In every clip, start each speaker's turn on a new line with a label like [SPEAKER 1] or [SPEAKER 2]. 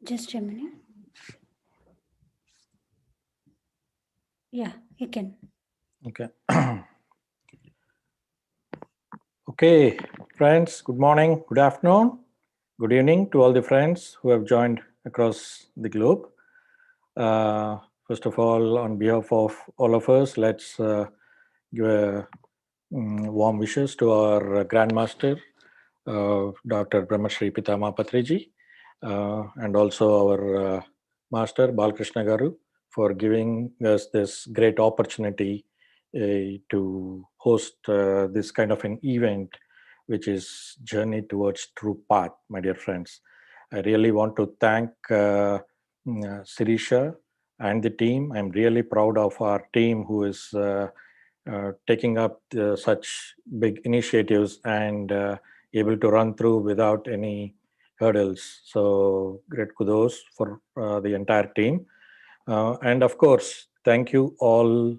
[SPEAKER 1] Just a minute. Yeah, you can.
[SPEAKER 2] Okay. Okay, friends, good morning, good afternoon, good evening to all the friends who have joined across the globe. First of all, on behalf of all of us, let's give a warm wishes to our Grandmaster, Dr. Brahmarshi Pitamaha Patriji, and also our Master Balkrishna Garu for giving us this great opportunity to host this kind of an event, which is Journey Towards True Path, my dear friends. I really want to thank Sirisha and the team. I'm really proud of our team who is taking up such big initiatives and able to run through without any hurdles. So great kudos for the entire team. And of course, thank you all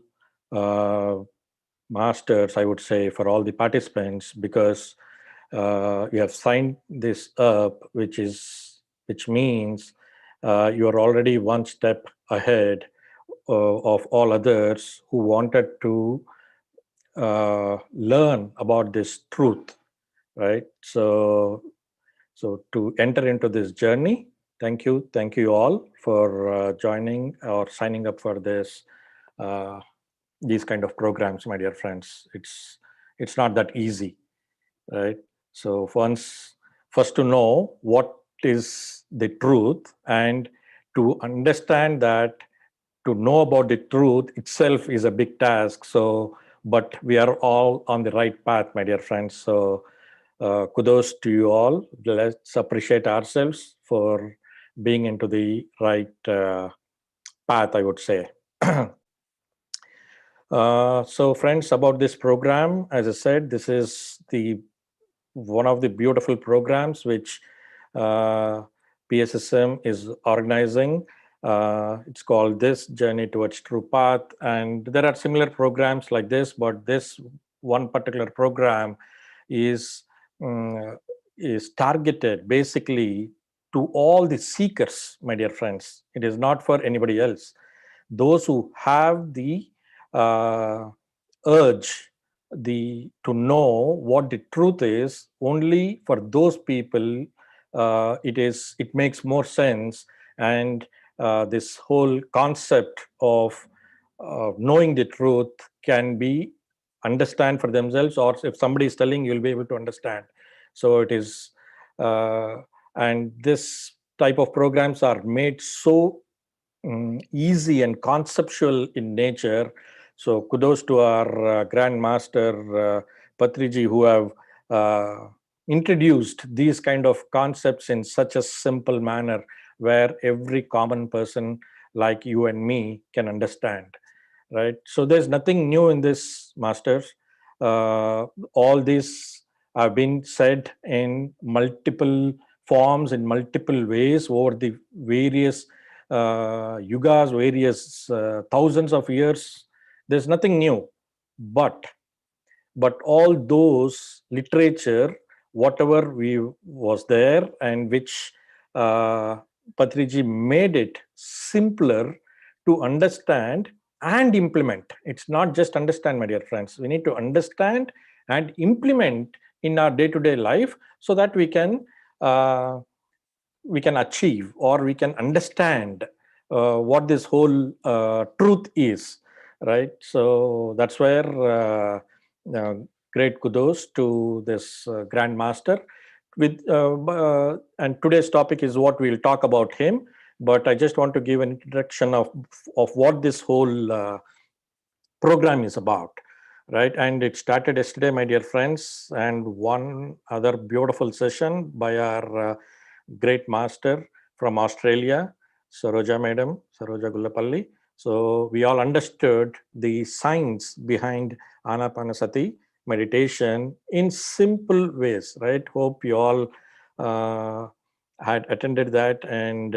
[SPEAKER 2] masters, I would say, for all the participants, because you have signed this up, which means you are already one step ahead of all others who wanted to learn about this truth, right? So to enter into this journey, thank you all for joining or signing up for this these kind of programs, my dear friends. It's not that easy, right? So first to know what is the truth, and to understand that, to know about the truth itself is a big task. So but we are all on the right path, my dear friends. So kudos to you all. Let's appreciate ourselves for being into the right path, I would say. So friends, about this program, as I said, this is the one of the beautiful programs which PSSM is organizing. It's called this Journey Towards True Path, and there are similar programs like this, but this one particular program is targeted basically to all the seekers, my dear friends. It is not for anybody else. Those who have the urge to know what the truth is, only for those people it makes more sense. And this whole concept of knowing the truth can be understand for themselves, or if somebody is telling, you'll be able to understand. So it is and this type of programs are made so easy and conceptual in nature. So kudos to our Grandmaster Patriji, who have introduced these kind of concepts in such a simple manner where every common person like you and me can understand, right? So there's nothing new in this, masters. All these have been said in multiple forms, in multiple ways over the various yugas, various thousands of years. There's nothing new, but all those literature, whatever we was there, and which Patriji made it simpler to understand and implement. It's not just understand, my dear friends. We need to understand and implement in our day-to-day life, so that we can achieve, or we can understand what this whole truth is, right? So that's where great kudos to this Grandmaster. And today's topic is what we'll talk about him, but I just want to give an introduction of what this whole program is about, right? And it started yesterday, my dear friends, and one other beautiful session by our great master from Australia, Saroja Madam, Saroja Gullapalli. So we all understood the science behind Anapanasati meditation in simple ways, right? Hope you all had attended that, and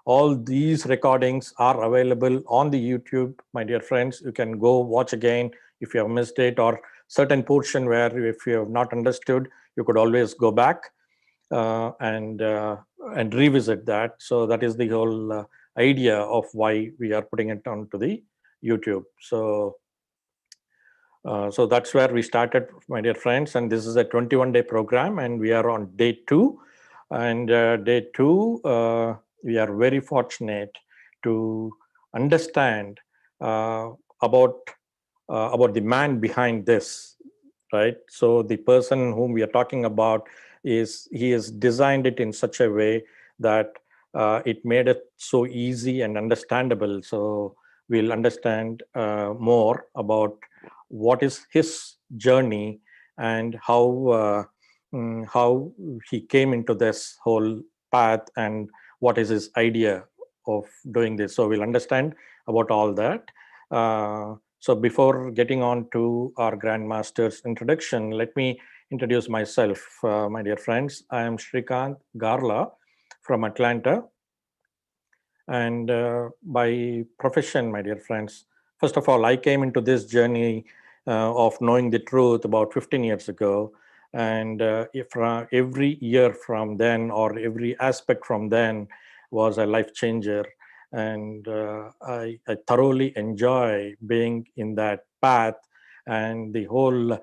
[SPEAKER 2] all these recordings are available on the YouTube, my dear friends. You can go watch again if you have missed it, or certain portion where if you have not understood, you could always go back. and revisit that. So that is the whole idea of why we are putting it onto the YouTube. So that's where we started, my dear friends. And this is a 21-day program, and we are on day 2. And day 2, we are very fortunate to understand about the man behind this, right? So the person whom we are talking about he has designed it in such a way that it made it so easy and understandable. So we'll understand more about what is his journey and how he came into this whole path and what is his idea of doing this. So we'll understand about all that. So before getting on to our Grandmaster's introduction, let me introduce myself, my dear friends. I am Sreekanth Garla from Atlanta. And by profession, my dear friends, first of all, I came into this journey of knowing the truth about 15 years ago. And if every year from then, or every aspect from then, was a life changer. And I thoroughly enjoy being in that path. And the whole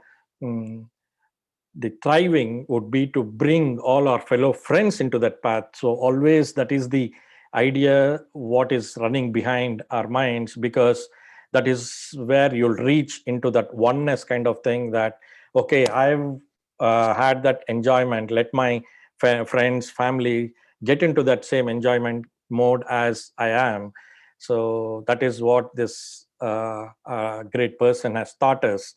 [SPEAKER 2] the thriving would be to bring all our fellow friends into that path. So always that is the idea, what is running behind our minds, because that is where you'll reach into that oneness kind of thing, that okay, I've had that enjoyment, let my friends, family get into that same enjoyment mode as I am. So that is what this great person has taught us.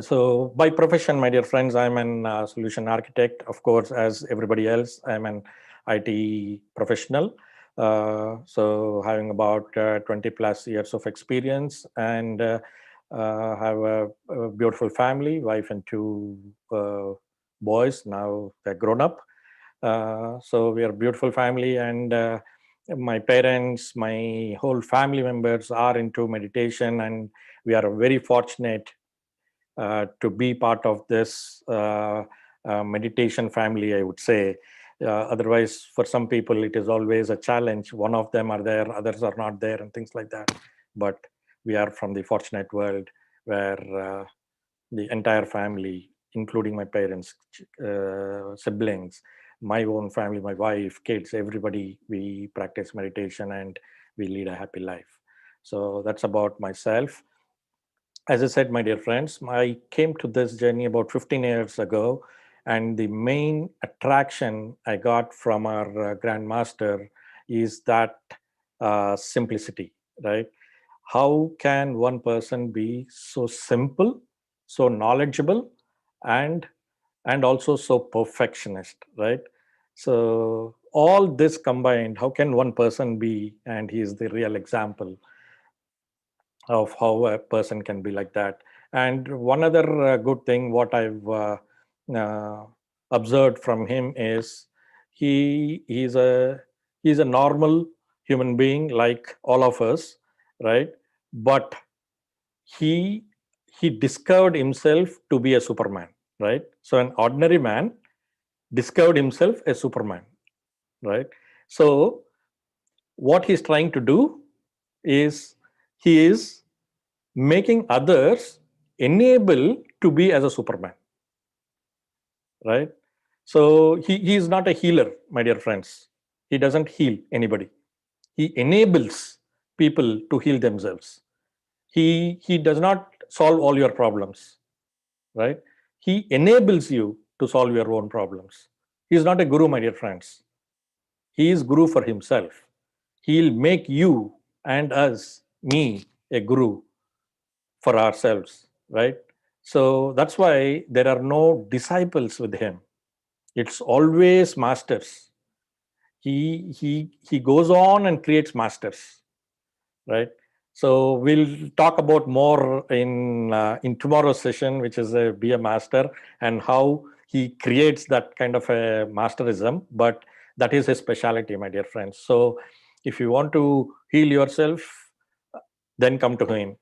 [SPEAKER 2] So by profession, my dear friends, I'm an solution architect. Of course, as everybody else, I'm an IT professional. So having about 20 plus years of experience, and have a beautiful family, wife and 2 boys. Now they're grown up. So we are a beautiful family, and my parents, my whole family members are into meditation, and we are very fortunate to be part of this meditation family, I would say. Otherwise, for some people, it is always a challenge. One of them are there, others are not there, and things like that. But we are from the fortunate world where the entire family, including my parents, siblings, my own family, my wife, kids, everybody, we practice meditation and we lead a happy life. So that's about myself. As I said, my dear friends, I came to this journey about 15 years ago, and the main attraction I got from our Grandmaster is that simplicity, right? How can one person be so simple, so knowledgeable, and also so perfectionist, right? So all this combined, how can one person be? And he is the real example of how a person can be like that. And one other good thing what I've uh, observed from him is he's a normal human being like all of us, right? But he he discovered himself to be a Superman, right? So an ordinary man discovered himself a Superman, right? So what he's trying to do is he is making others enable to be as a Superman, right? So he is not a healer, my dear friends. He doesn't heal anybody. He enables people to heal themselves. He does not solve all your problems, right? He enables you to solve your own problems. He is not a guru, my dear friends. He is guru for himself. He'll make you and us, me, a guru for ourselves, right? So that's why there are no disciples with him. It's always masters. He goes on and creates masters, right? So we'll talk about more in tomorrow's session, which is a be a master, and how he creates that kind of a masterism. But that is his specialty, my dear friends. So if you want to heal yourself, then come to him,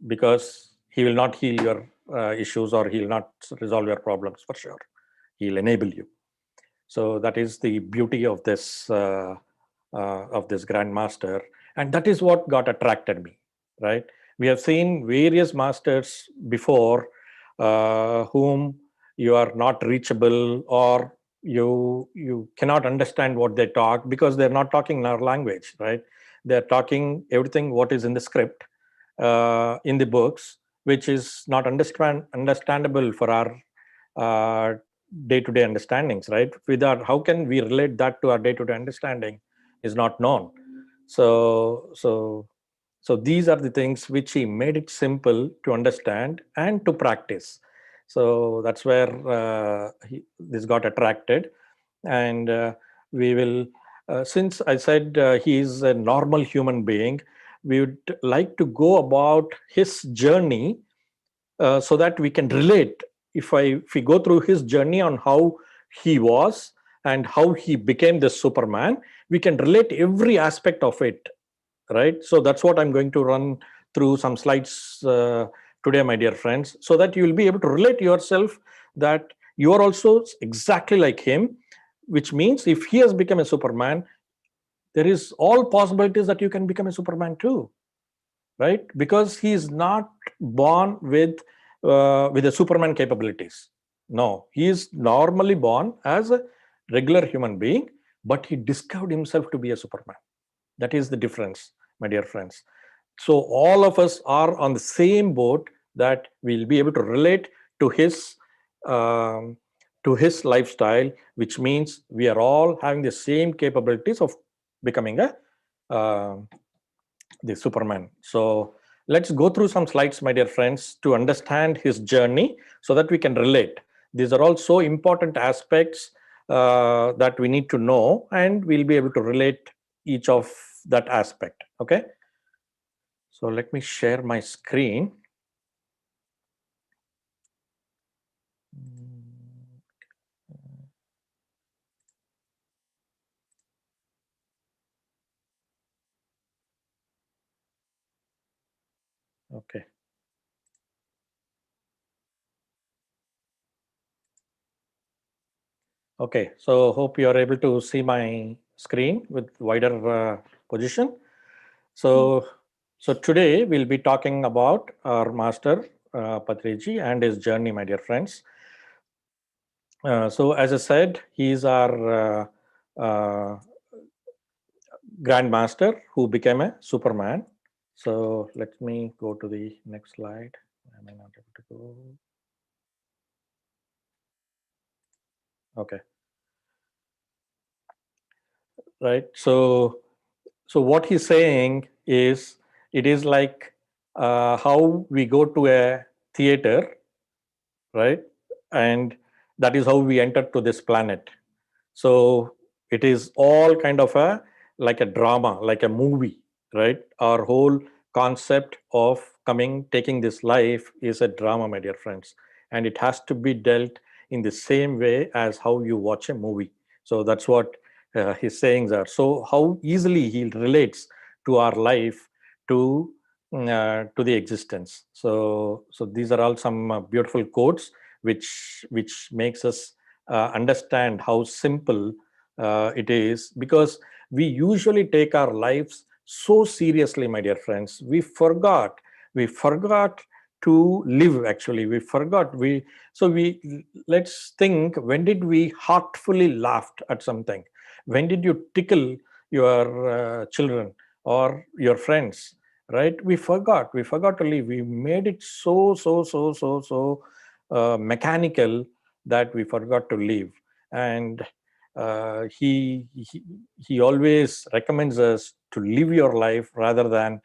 [SPEAKER 2] because he will not heal your issues, or he will not resolve your problems for sure. He'll enable you. So that is the beauty of this Grandmaster, and that is what got attracted me. Right? We have seen various masters before, whom you are not reachable, or you cannot understand what they talk because they're not talking in our language. Right? They're talking everything what is in the script, in the books, which is not understandable for our day-to-day understandings, right? Without, how can we relate that to our day-to-day understanding is not known. So these are the things which he made it simple to understand and to practice. So that's where this got attracted. And we will, since I said he is a normal human being, we would like to go about his journey, so that we can relate. If we go through his journey on how he was and how he became the Superman, we can relate every aspect of it, right? So that's what I'm going to run through some slides today, my dear friends, so that you will be able to relate yourself that you are also exactly like him, which means if he has become a Superman, there is all possibilities that you can become a Superman too, right? Because he is not born with the Superman capabilities. No, he is normally born as a regular human being, but he discovered himself to be a Superman. That is the difference, my dear friends. So all of us are on the same boat, that we'll be able to relate to um, his lifestyle, which means we are all having the same capabilities of becoming the Superman. So let's go through some slides, my dear friends, to understand his journey so that we can relate. These are all so important aspects that we need to know, and we'll be able to relate each of that aspect. Okay. So let me share my screen. Okay. Okay, so hope you are able to see my screen with wider position. So today we'll be talking about our master Patriji and his journey, my dear friends. So as I said, he is our Grandmaster who became a Superman. So let me go to the next slide. Am I not able to go? Okay. Right. So what he's saying is, it is like how we go to a theater, right? And that is how we enter to this planet. So it is all kind of like a drama, like a movie, right? Our whole concept of taking this life is a drama, my dear friends, and it has to be dealt in the same way as how you watch a movie. So that's what his sayings are. So how easily he relates to our life, to the existence. So these are all some beautiful quotes which makes us understand how simple it is, because we usually take our lives so seriously, my dear friends. We forgot to live. Actually, we forgot. Let's think, when did we heartfully laughed at something? When did you tickle your children or your friends? Right? We forgot to live. We made it so mechanical that we forgot to live. And he always recommends us to live your life rather than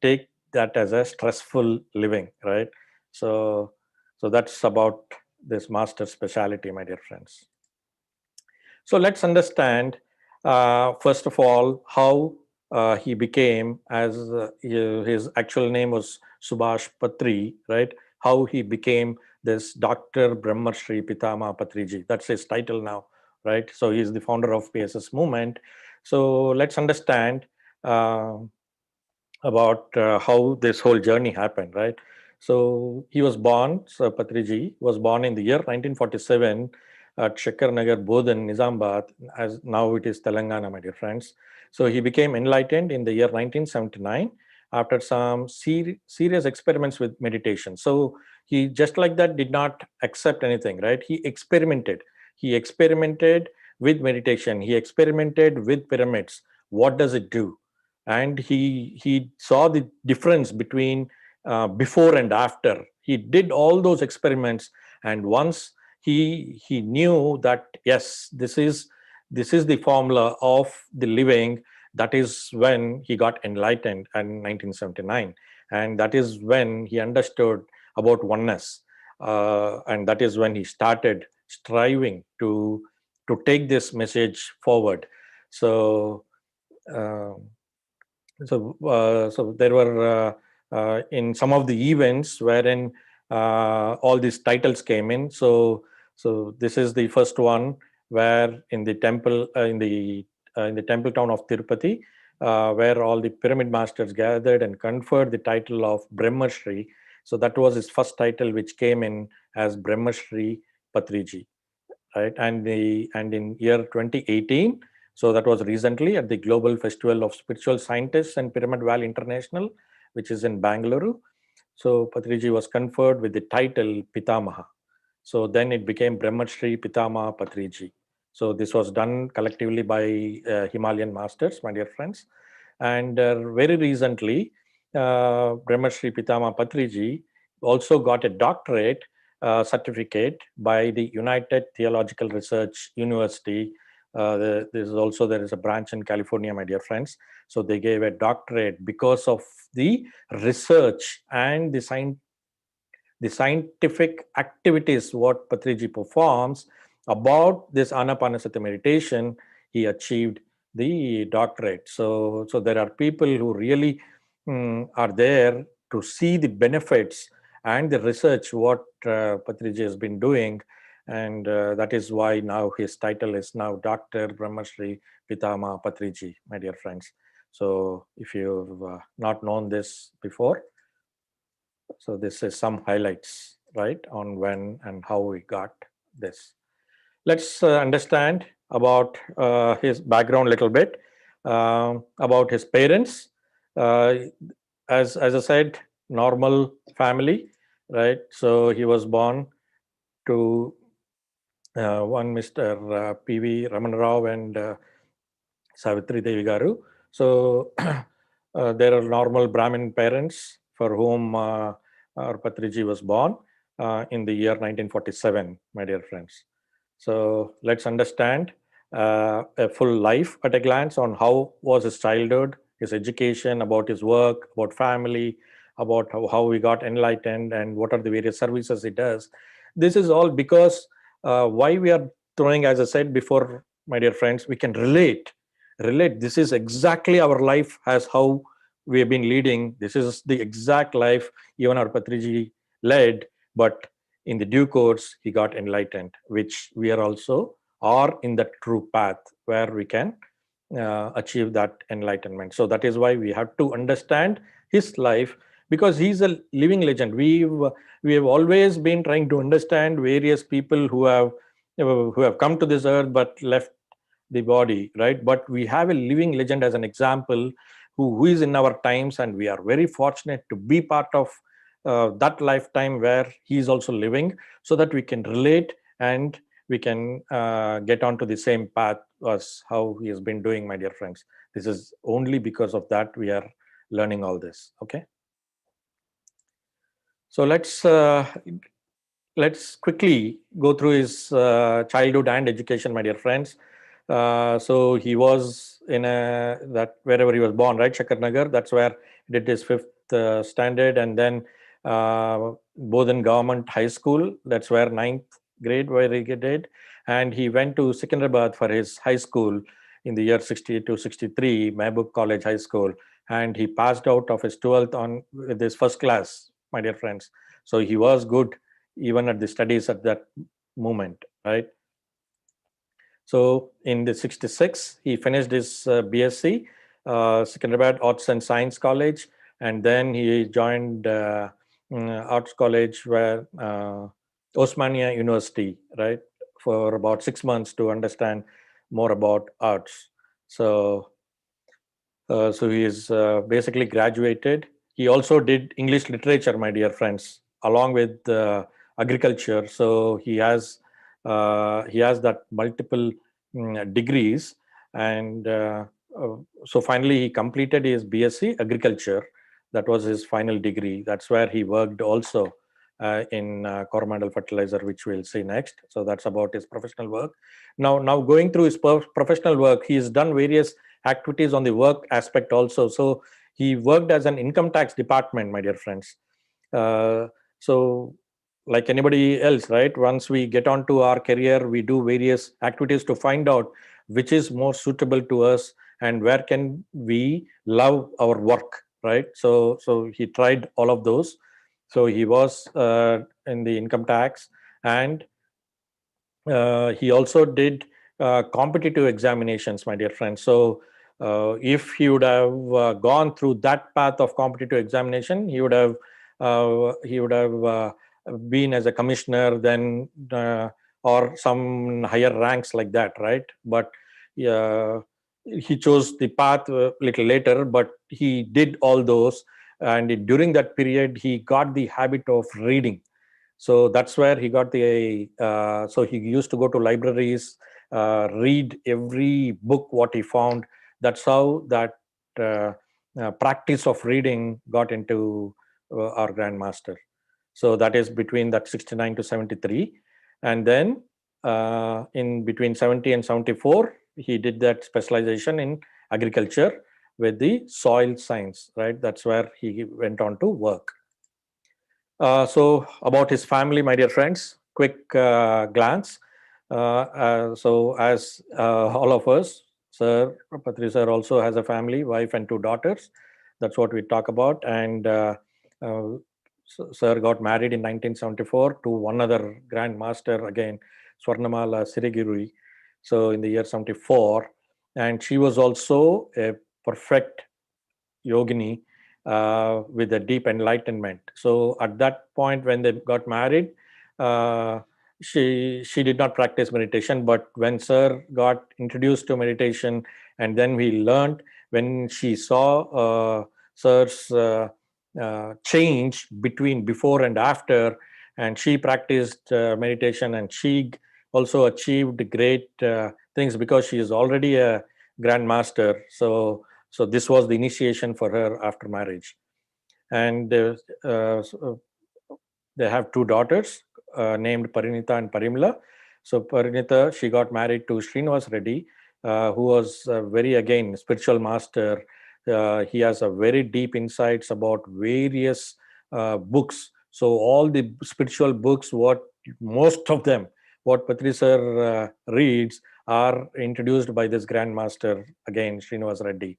[SPEAKER 2] take that as a stressful living, right? So that's about this master speciality, my dear friends. So let's understand, first of all, how he became, as his actual name was Subhash Patri, right? How he became this Dr. Brahmarshi Pitamaha Patriji. That's his title now, right? So he's the founder of PSS movement. So let's understand about how this whole journey happened, right? So he was born, so Patriji was born in the year 1947 at Shakkar Nagar, Bodhan, Nizamabad, as now it is Telangana, my dear friends. So he became enlightened in the year 1979 after some serious experiments with meditation. So he just like that did not accept anything, right? He experimented. He experimented with meditation. He experimented with pyramids. What does it do? And he saw the difference between before and after. He did all those experiments, and once he knew that yes, this is the formula of the living. That is when he got enlightened in 1979, and that is when he understood about oneness, and that is when he started striving to take this message forward. So uh, so there were in some of the events wherein all these titles came in. So this is the first one where in the temple in the temple town of Tirupati, where all the pyramid masters gathered and conferred the title of Brahmarshi. So that was his first title, which came in as Brahmarshi Patriji, right? And in year 2018, so that was recently at the Global Festival of Spiritual Scientists and Pyramid Valley International, which is in Bangalore. So Patriji was conferred with the title Pitamaha. So then it became Brahmarshi Pitamaha Patriji. So this was done collectively by Himalayan masters, my dear friends. And very recently, Brahmarshi Pitamaha Patriji also got a doctorate certificate by the United Theological Research University. There is a branch in California, my dear friends. So they gave a doctorate because of the research and the scientific activities what Patriji performs about this Anapanasati meditation. He achieved the doctorate. So there are people who really are there to see the benefits and the research what Patriji has been doing, and that is why now his title is now Dr. Brahmarshi Pitama Patriji, my dear friends. So if you've not known this before, so this is some highlights, right, on when and how we got this. Let's understand about his background a little bit, about his parents. Uh, as I said, normal family, right? So he was born to one Mr. P.V. Ramanarao and Savitri Devi Garu. So there are normal Brahmin parents for whom our Patriji was born in the year 1947, my dear friends. So let's understand a full life at a glance on how was his childhood, his education, about his work, about family, about how he got enlightened, and what are the various services he does. This is all because why we are throwing, as I said before, my dear friends, we can relate. This is exactly our life as how we have been leading. This is the exact life even our Patriji led, but in the due course he got enlightened, which we are also are in the true path where we can achieve that enlightenment. So that is why we have to understand his life, because he's a living legend. We have always been trying to understand various people who have come to this earth but left the body, right? But we have a living legend as an example who is in our times, and we are very fortunate to be part of that lifetime where he is also living, so that we can relate and we can get onto the same path as how he has been doing, my dear friends. This is only because of that we are learning all this. Okay, so let's quickly go through his childhood and education, my dear friends. So he was in that wherever he was born, right, Chakarnagar. That's where he did his fifth standard, and then Bodhan Government High School. That's where ninth grade where he did, and he went to Secunderabad for his high school in the year 60 to 63, Mehboob College High School, and he passed out of his 12th on with his first class, my dear friends. So he was good even at the studies at that moment, right? So in the 66, he finished his BSc, Secunderabad Arts and Science College, and then he joined arts college, where Osmania University, right, for about 6 months to understand more about arts. So he is basically graduated. He also did English literature, my dear friends, along with agriculture. So he has that multiple degrees, and so finally he completed his BSc agriculture. That was his final degree. That's where he worked also in Coromandel Fertilizer, which we'll see next. So that's about his professional work. Now going through his professional work, he's done various activities on the work aspect also. So he worked as an income tax department, my dear friends. So like anybody else, right, once we get onto our career, we do various activities to find out which is more suitable to us and where can we love our work, right? So he tried all of those. So he was in the income tax, and he also did competitive examinations, my dear friends. So if he would have gone through that path of competitive examination, he would have been as a commissioner then, or some higher ranks like that, right? But he chose the path a little later, but he did all those, and during that period he got the habit of reading. So that's where he got the so he used to go to libraries, read every book what he found. That's how that uh, practice of reading got into our Grandmaster. So that is between that 69 to 73. And then in between 70 and 74, he did that specialization in agriculture with the soil science, right? That's where he went on to work. So about his family, my dear friends, quick glance. So as all of us, Sir Patri sir also has a family, wife and two daughters. That's what we talk about. And uh, Sir got married in 1974 to one other Grandmaster again, Swarnamala Sirigiri. So in the year 74, and she was also a perfect yogini with a deep enlightenment. So at that point, when they got married, uh, she did not practice meditation. But when Sir got introduced to meditation, and then we learned, when she saw Sir's change between before and after, and she practiced meditation, and she also achieved great things because she is already a grandmaster. So this was the initiation for her after marriage. And so they have two daughters named Parinita and Parimla. So Parinita, she got married to Srinivas Reddy, who was very, again, spiritual master. He has a very deep insights about various books. So all the spiritual books, what most of them, what Patri sir reads, are introduced by this grandmaster, again, Srinivas Reddy.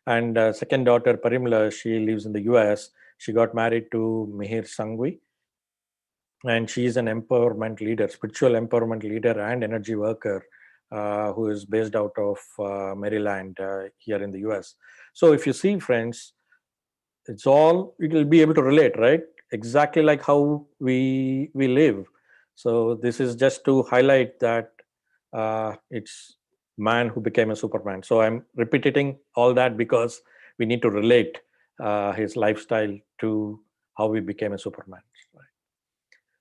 [SPEAKER 2] And second daughter, Parimla, she lives in the US. She got married to Mihir Sangvi, and she is an empowerment leader, spiritual empowerment leader and energy worker, who is based out of Maryland, here in the US. So if you see, friends, it's all, you will be able to relate, right? Exactly like how we live. So this is just to highlight that it's man who became a superman. So I'm repeating all that because we need to relate his lifestyle to how we became a superman. Right?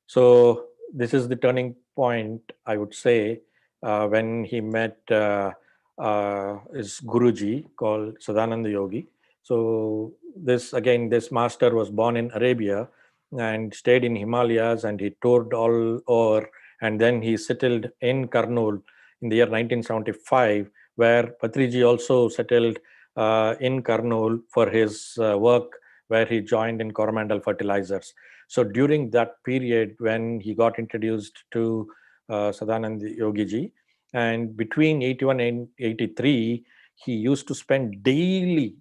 [SPEAKER 2] So this is the turning point, I would say, when he met his Guruji called Sadananda Yogi. So this, again, this master was born in Arabia and stayed in Himalayas, and he toured all over, and then he settled in Kurnool in the year 1975, where Patriji also settled in Kurnool for his work, where he joined in Coromandel Fertilizers. So during that period when he got introduced to Sadanand Yogi ji, and between 81 and 83, he used to spend daily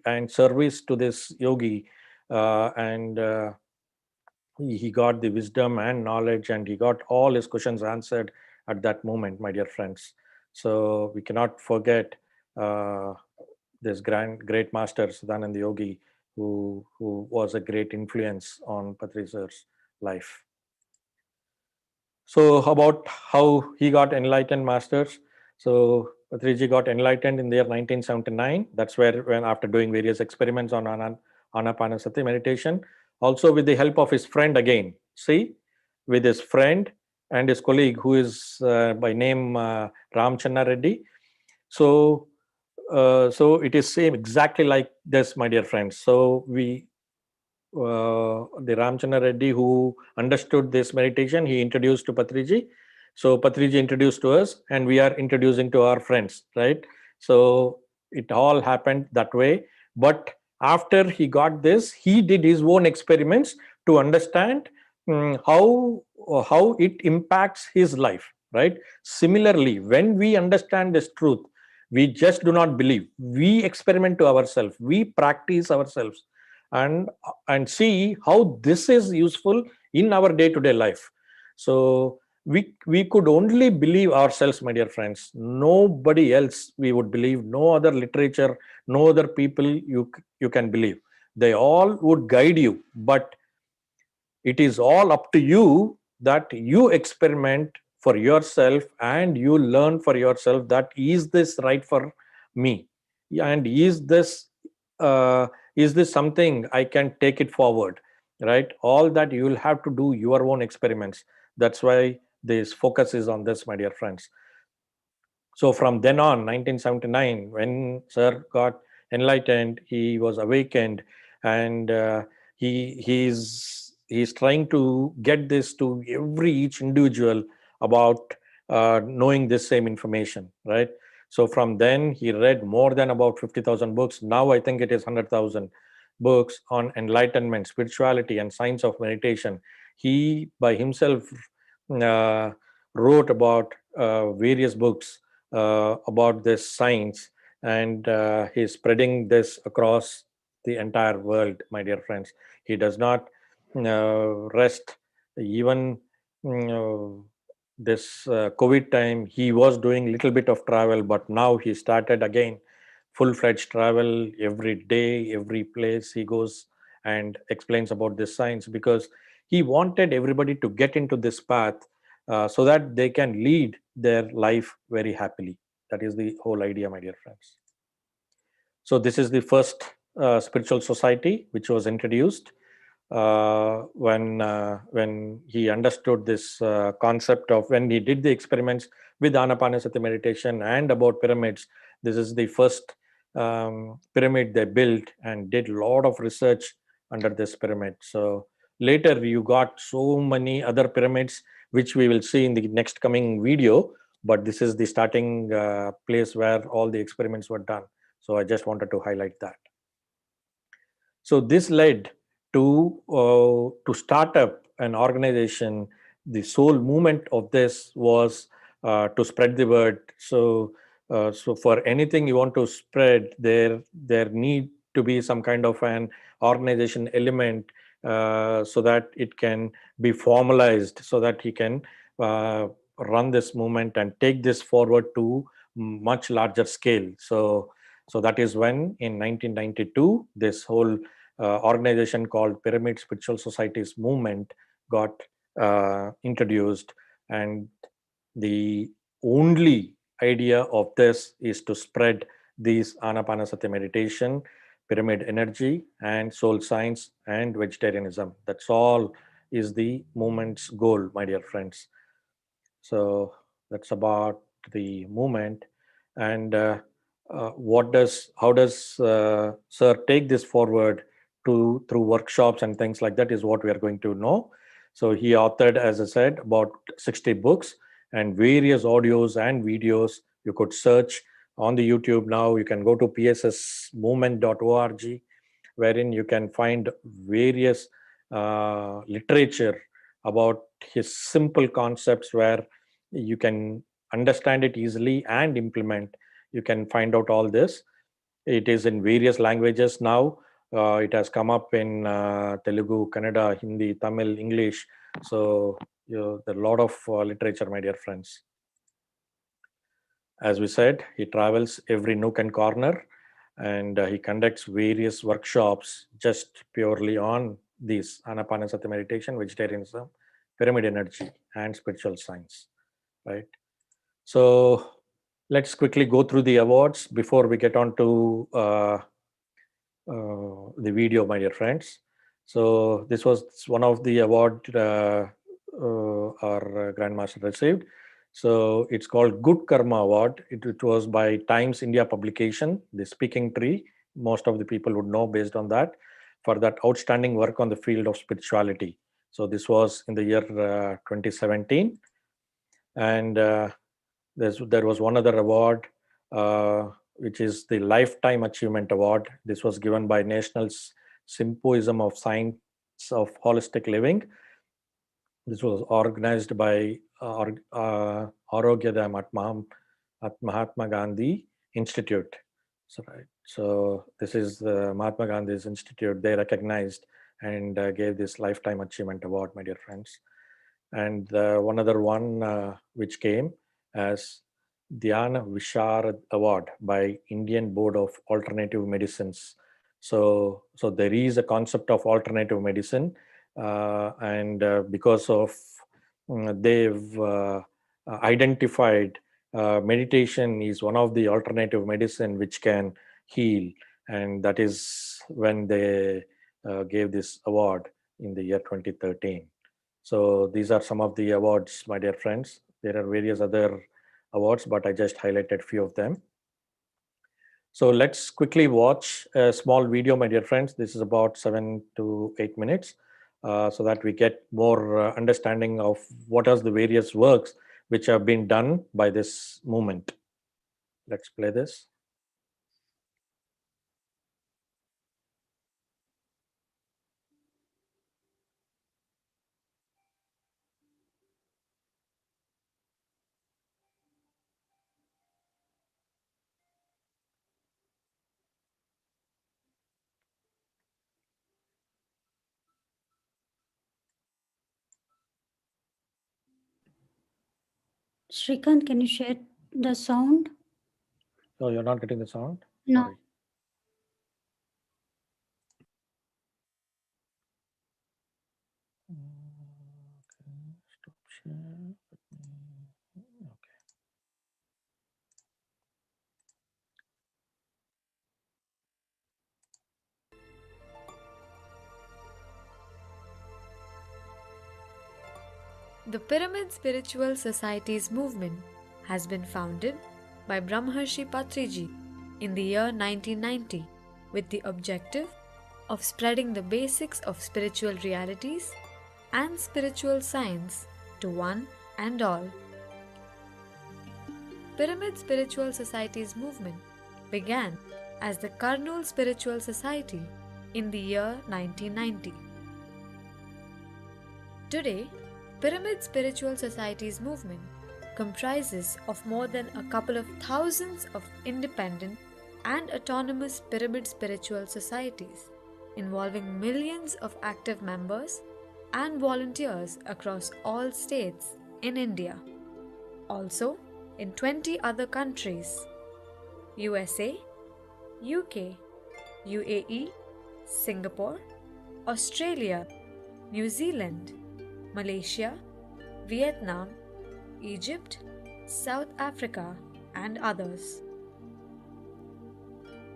[SPEAKER 2] and service to this yogi, and he got the wisdom and knowledge, and he got all his questions answered at that moment, my dear friends. So we cannot forget uh, this great master Sadanand Yogi, who was a great influence on Patriji's life. So about how he got enlightened, masters. So Patriji got enlightened in the year 1979. That's where, when after doing various experiments on Anapanasati meditation, also with the help of his friend again. See, with his friend and his colleague who is by name Ramchandra Reddy. So, so it is same exactly like this, my dear friends. So the Ramchandra Reddy who understood this meditation, he introduced to Patriji. So Patriji introduced to us, and we are introducing to our friends, right? So it all happened that way. But after he got this, he did his own experiments to understand how it impacts his life, right? Similarly, when we understand this truth, we just do not believe. We experiment to ourselves. We practice ourselves, and see how this is useful in our day to day life. So we could only believe ourselves, my dear friends. Nobody else we would believe. No other literature, no other people you can believe. They all would guide you, but it is all up to you, that you experiment for yourself and you learn for yourself, that is this right for me, and uh, is this something I can take it forward, right? All that you will have to do your own experiments. That's why this focus is on this, my dear friends. So from then on, 1979, when Sir got enlightened, he was awakened, and he's trying to get this to each individual about knowing this same information, right? So from then, he read more than about 50,000 books. Now I think it is 100,000 books on enlightenment, spirituality, and science of meditation. He by himself uh, wrote about various books about this science, and he's spreading this across the entire world, my dear friends. He does not rest. Even this COVID time, he was doing little bit of travel, but now he started again full-fledged travel every day, every place he goes and explains about this science, because he wanted everybody to get into this path so that they can lead their life very happily. That is the whole idea, my dear friends. So this is the first spiritual society which was introduced when he understood this concept of, when he did the experiments with Anapanasati meditation and about pyramids. This is the first pyramid they built, and did a lot of research under this pyramid. So later you got so many other pyramids which we will see in the next coming video, but this is the starting place where all the experiments were done. So I just wanted to highlight that. So this led to start up an organization. The sole movement of this was to spread the word. So for anything you want to spread, there need to be some kind of an organization element, so that it can be formalized, so that he can run this movement and take this forward to much larger scale. So that is when, in 1992, this whole organization called Pyramid Spiritual Societies movement got introduced. And the only idea of this is to spread these Anapanasati meditation, pyramid energy, and soul science and vegetarianism. That's all is the movement's goal, my dear friends. So that's about the movement. And how does Sir take this forward to through workshops and things like that, is what we are going to know. So he authored, as I said, about 60 books and various audios and videos. You could search on the YouTube now. You can go to pssmovement.org, wherein you can find various literature about his simple concepts, where you can understand it easily and implement. You can find out all this. It is in various languages now. It has come up in Telugu, Kannada, Hindi, Tamil, English. So there are a lot of literature, my dear friends. As we said, he travels every nook and corner, and he conducts various workshops just purely on these Anapanasati meditation, vegetarianism, pyramid energy, and spiritual science, right? So let's quickly go through the awards before we get on to the video, my dear friends. So this was one of the award our Grandmaster received. So it's called Good Karma Award. It was by Times India publication, The Speaking Tree. Most of the people would know based on that, for that outstanding work on the field of spirituality. So this was in the year 2017. And there was one other award, which is the Lifetime Achievement Award. This was given by National Symposium of Science of Holistic Living. This was organized by Arogyada at Mahatma Gandhi Institute. So this is the Mahatma Gandhi's institute. They recognized and gave this Lifetime Achievement Award, my dear friends. And one other one which came as Dhyana Visharad Award by Indian Board of Alternative Medicines. So there is a concept of alternative medicine, and because of they've identified meditation is one of the alternative medicine which can heal, and that is when they gave this award in the year 2013. So these are some of the awards, my dear friends. There are various other awards, but I just highlighted few of them. So let's quickly watch a small video, my dear friends. This is about 7 to 8 minutes, so that we get more understanding of what are the various works which have been done by this movement. Let's play this.
[SPEAKER 1] Sreekanth, can you share the sound?
[SPEAKER 2] Oh, you're not getting the sound?
[SPEAKER 1] No.
[SPEAKER 2] Sorry. Okay, stop share. Okay.
[SPEAKER 3] The Pyramid Spiritual Societies movement has been founded by Brahmarshi Patriji in the year 1990 with the objective of spreading the basics of spiritual realities and spiritual science to one and all. Pyramid Spiritual Societies movement began as the Kurnool Spiritual Society in the year 1990. Today, Pyramid Spiritual Societies movement comprises of more than a couple of thousands of independent and autonomous pyramid spiritual societies, involving millions of active members and volunteers across all states in India. Also, in 20 other countries: USA, UK, UAE, Singapore, Australia, New Zealand, Malaysia, Vietnam, Egypt, South Africa, and others.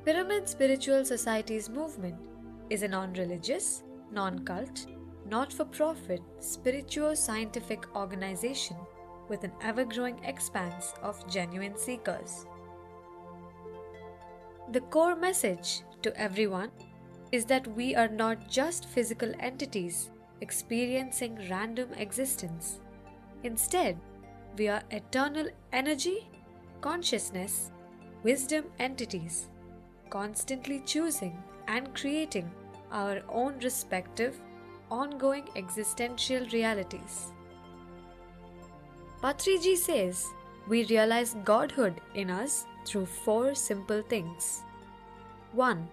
[SPEAKER 3] Pyramid Spiritual Societies movement is a non-religious, non-cult, not-for-profit, spiritual-scientific organization with an ever-growing expanse of genuine seekers. The core message to everyone is that we are not just physical entities experiencing random existence. Instead, we are eternal energy, consciousness, wisdom entities, constantly choosing and creating our own respective, ongoing existential realities. Patriji says we realize Godhood in us through 4 simple things. 1.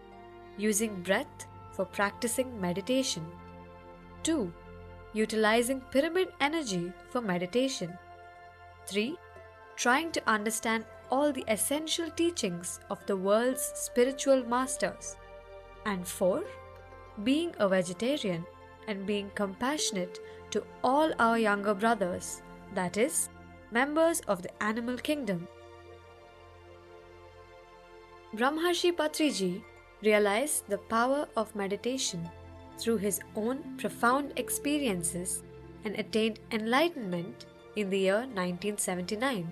[SPEAKER 3] Using breath for practicing meditation. 2. Utilizing pyramid energy for meditation. 3. Trying to understand all the essential teachings of the world's spiritual masters. And 4. Being a vegetarian and being compassionate to all our younger brothers, that is, members of the animal kingdom. Brahmarshi Patriji realized the power of meditation through his own profound experiences and attained enlightenment in the year 1979.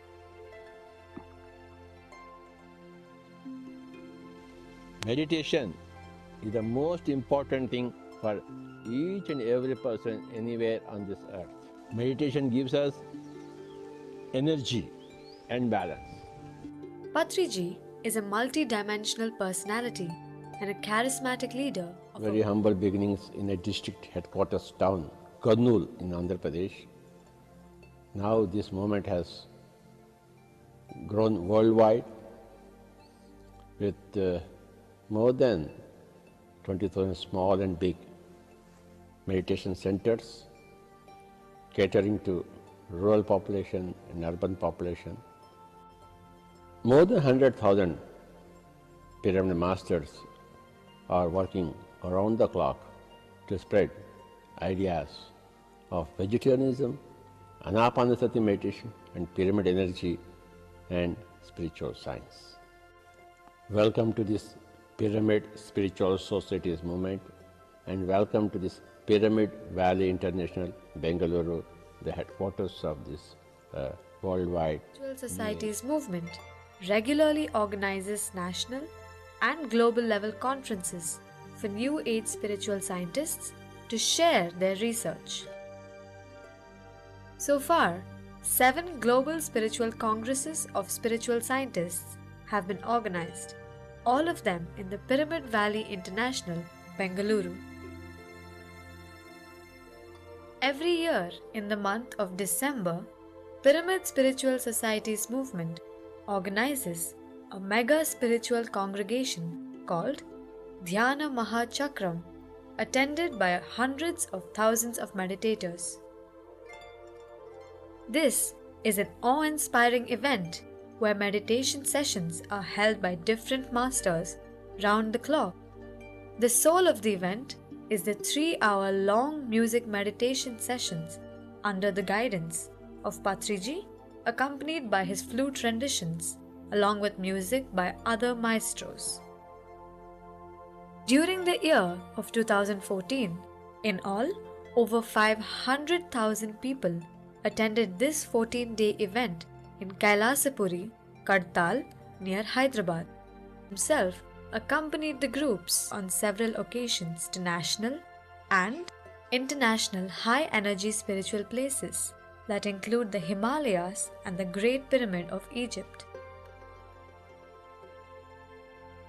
[SPEAKER 4] Meditation is the most important thing for each and every person anywhere on this earth. Meditation gives us energy and balance.
[SPEAKER 3] Patriji is a multi-dimensional personality and a charismatic leader of
[SPEAKER 4] Very humble beginnings in a district headquarters town, Kurnool in Andhra Pradesh. Now this movement has grown worldwide with more than 20,000 small and big meditation centers catering to rural population and urban population. More than 100,000 pyramid masters are working around the clock to spread ideas of vegetarianism, Anumalasetty meditation and pyramid energy and spiritual science. Welcome to this Pyramid Spiritual Societies movement and welcome to this Pyramid Valley International, Bengaluru, the headquarters of this worldwide
[SPEAKER 3] Spiritual Societies movement regularly organizes national and global level conferences for New Age spiritual scientists to share their research. So far, 7 global spiritual congresses of spiritual scientists have been organized, all of them in the Pyramid Valley International, Bengaluru. Every year in the month of December, Pyramid Spiritual Societies movement organizes a mega spiritual congregation called Dhyana Mahachakram, attended by hundreds of thousands of meditators. This is an awe-inspiring event where meditation sessions are held by different masters round the clock. The soul of the event is the 3-hour-long music meditation sessions under the guidance of Patriji, accompanied by his flute renditions, along with music by other maestros. During the year of 2014, in all, over 500,000 people attended this 14-day event in Kailasapuri, Kadtal, near Hyderabad. Himself accompanied the groups on several occasions to national and international high-energy spiritual places that include the Himalayas and the Great Pyramid of Egypt.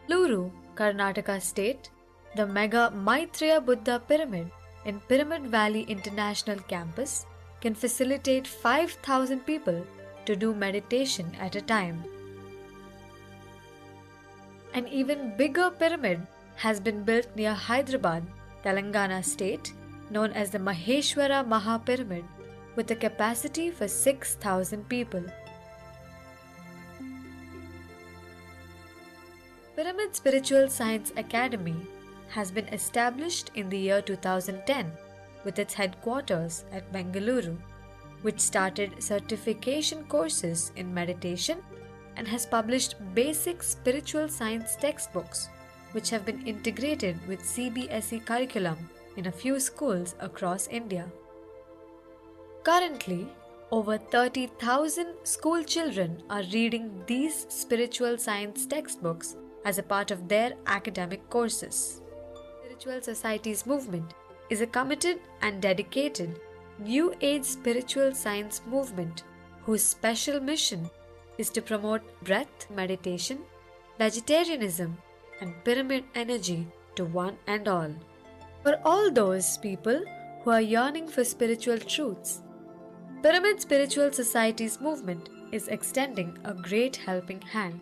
[SPEAKER 3] Luru, Karnataka State, the mega Maitreya Buddha Pyramid in Pyramid Valley International Campus can facilitate 5,000 people to do meditation at a time. An even bigger pyramid has been built near Hyderabad, Telangana State, known as the Maheshwara Maha Pyramid, with a capacity for 6,000 people. Pyramid Spiritual Science Academy has been established in the year 2010 with its headquarters at Bengaluru, which started certification courses in meditation and has published basic spiritual science textbooks which have been integrated with CBSE curriculum in a few schools across India. Currently, over 30,000 school children are reading these spiritual science textbooks as a part of their academic courses. Spiritual Societies movement is a committed and dedicated New Age spiritual science movement whose special mission is to promote breath meditation, vegetarianism, and pyramid energy to one and all. For all those people who are yearning for spiritual truths, Pyramid Spiritual Societies movement is extending a great helping hand.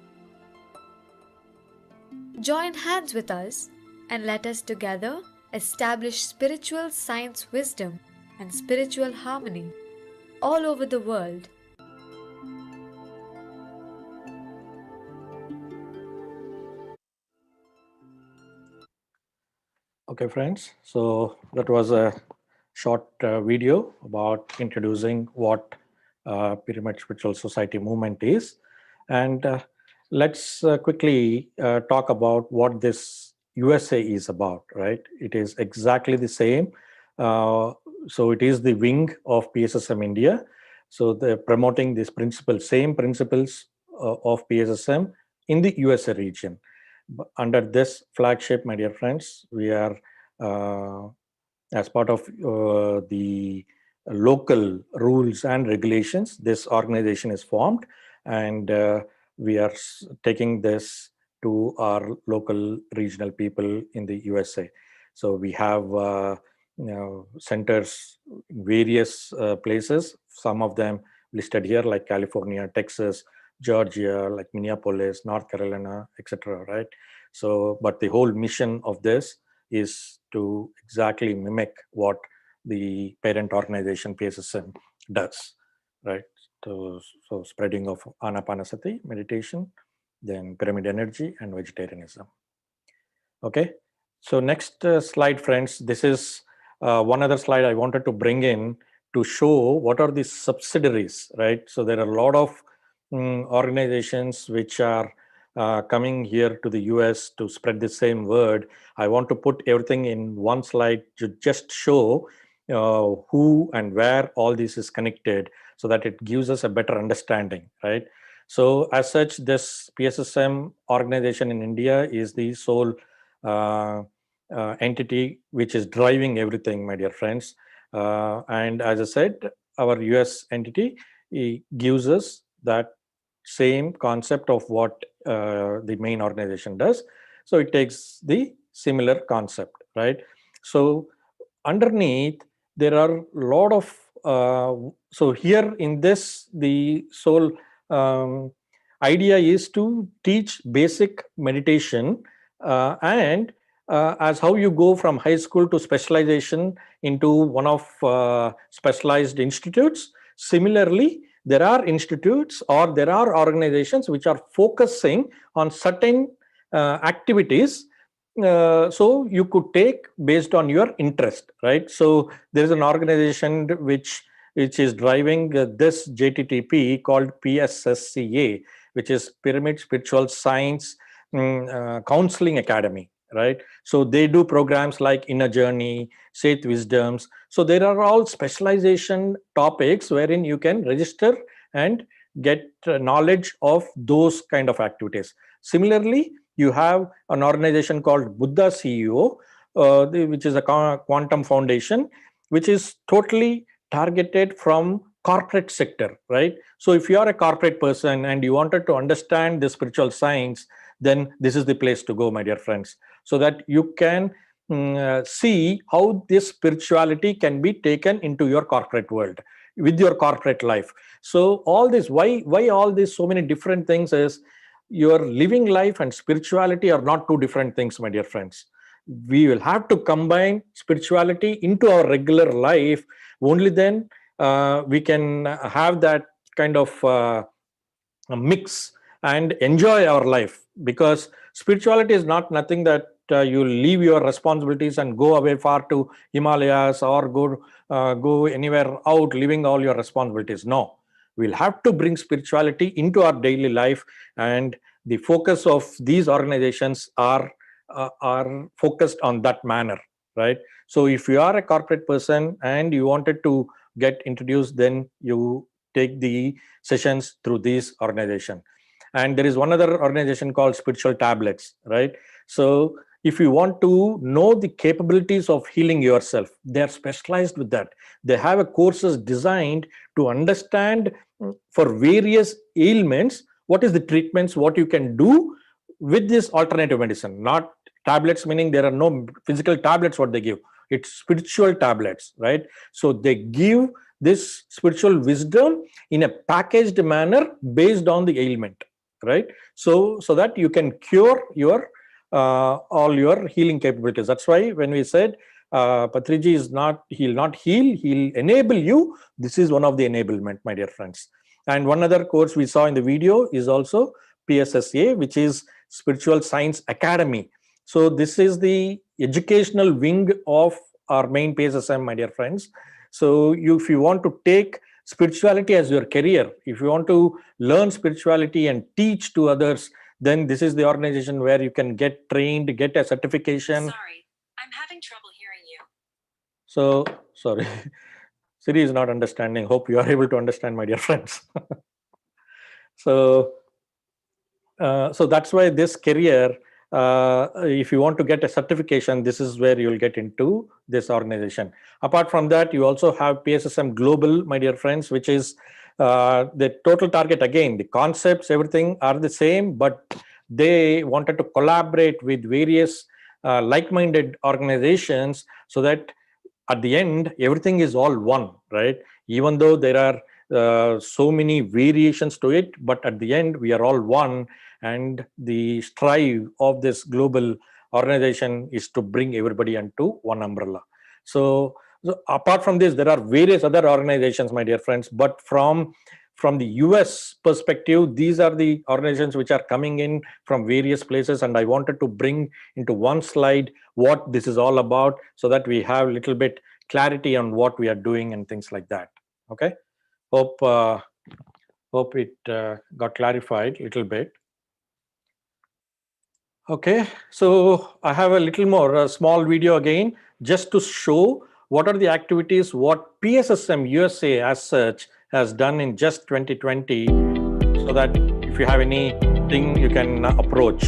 [SPEAKER 3] Join hands with us and let us together establish spiritual science wisdom and spiritual harmony all over the world.
[SPEAKER 2] Okay, friends. So that was a short video about introducing what Pyramid Spiritual Society movement is. And let's quickly talk about what this USA is about, right? It is exactly the same. So it is the wing of PSSM India. So they're promoting this principle, same principles of PSSM in the USA region. Under this flagship, my dear friends, we are as part of the local rules and regulations, this organization is formed, and we are taking this to our local regional people in the USA. So we have centers in various places, some of them listed here like California, Texas, Georgia, like Minneapolis, North Carolina, etc. Right? So, but the whole mission of this is to exactly mimic what the parent organization PSSM does, right? So spreading of Anapanasati meditation, then pyramid energy and vegetarianism. Okay, so next slide, friends. This is one other slide I wanted to bring in to show what are the subsidiaries, right? So there are a lot of organizations which are coming here to the US to spread the same word. I want to put everything in one slide to just show who and where all this is connected so that it gives us a better understanding, right? So as such, this PSSM organization in India is the sole entity which is driving everything, my dear friends. And as I said, our US entity gives us that same concept of what the main organization does. So it takes the similar concept, right? So underneath, there are a lot of, so here in this, the sole idea is to teach basic meditation and as how you go from high school to specialization into one of specialized institutes. Similarly, there are institutes or there are organizations which are focusing on certain activities. So you could take based on your interest, right? So there is an organization which is driving this JTTP called PSSCA, which is Pyramid Spiritual Science Counseling Academy, right? So they do programs like Inner Journey, Faith Wisdoms. So there are all specialization topics wherein you can register and get knowledge of those kind of activities. Similarly, you have an organization called Buddha CEO, which is a quantum foundation, which is totally targeted from corporate sector, right? So if you are a corporate person and you wanted to understand the spiritual science, then this is the place to go, my dear friends, so that you can see how this spirituality can be taken into your corporate world with your corporate life. So all this, why all this, so many different things is your living life and spirituality are not two different things, my dear friends. We will have to combine spirituality into our regular life. Only then we can have that kind of a mix and enjoy our life, because spirituality is not nothing that you leave your responsibilities and go away far to Himalayas or go anywhere out living all your responsibilities. No, we'll have to bring spirituality into our daily life, and the focus of these organizations are focused on that manner, right? So if you are a corporate person and you wanted to get introduced, then you take the sessions through this organization. And there is one other organization called Spiritual Tablets, right? So if you want to know the capabilities of healing yourself, they are specialized with that. They have a courses designed to understand for various ailments what is the treatments, what you can do with this alternative medicine. Not tablets meaning there are no physical tablets what they give, it's spiritual tablets, right? So they give this spiritual wisdom in a packaged manner based on the ailment, right? So that you can cure your all your healing capabilities. That's why when we said Patriji is not, he'll not heal, he'll enable you. This is one of the enablement, my dear friends. And one other course we saw in the video is also PSSA, which is Spiritual Science Academy. So this is the educational wing of our main PSSM, my dear friends. So if you want to take spirituality as your career, if you want to learn spirituality and teach to others, then this is the organization where you can get trained, get a certification.
[SPEAKER 5] Sorry, I'm having trouble hearing you.
[SPEAKER 2] So, sorry, Siri is not understanding. Hope you are able to understand, my dear friends. So that's why this career, if you want to get a certification, this is where you will get into this organization. Apart from that, you also have PSSM Global, my dear friends, which is the total target. Again, the concepts, everything are the same, but they wanted to collaborate with various like-minded organizations so that at the end, everything is all one, right? Even though there are so many variations to it, but at the end, we are all one. And the strive of this global organization is to bring everybody under one umbrella. So apart from this, there are various other organizations, my dear friends, but from the US perspective, these are the organizations which are coming in from various places, and I wanted to bring into one slide what this is all about so that we have a little bit clarity on what we are doing and things like that. Okay, hope it got clarified a little bit. Okay, so I have a little more, a small video again, just to show what are the activities, what PSSM USA as such has done in just 2020, so that if you have anything, you can approach.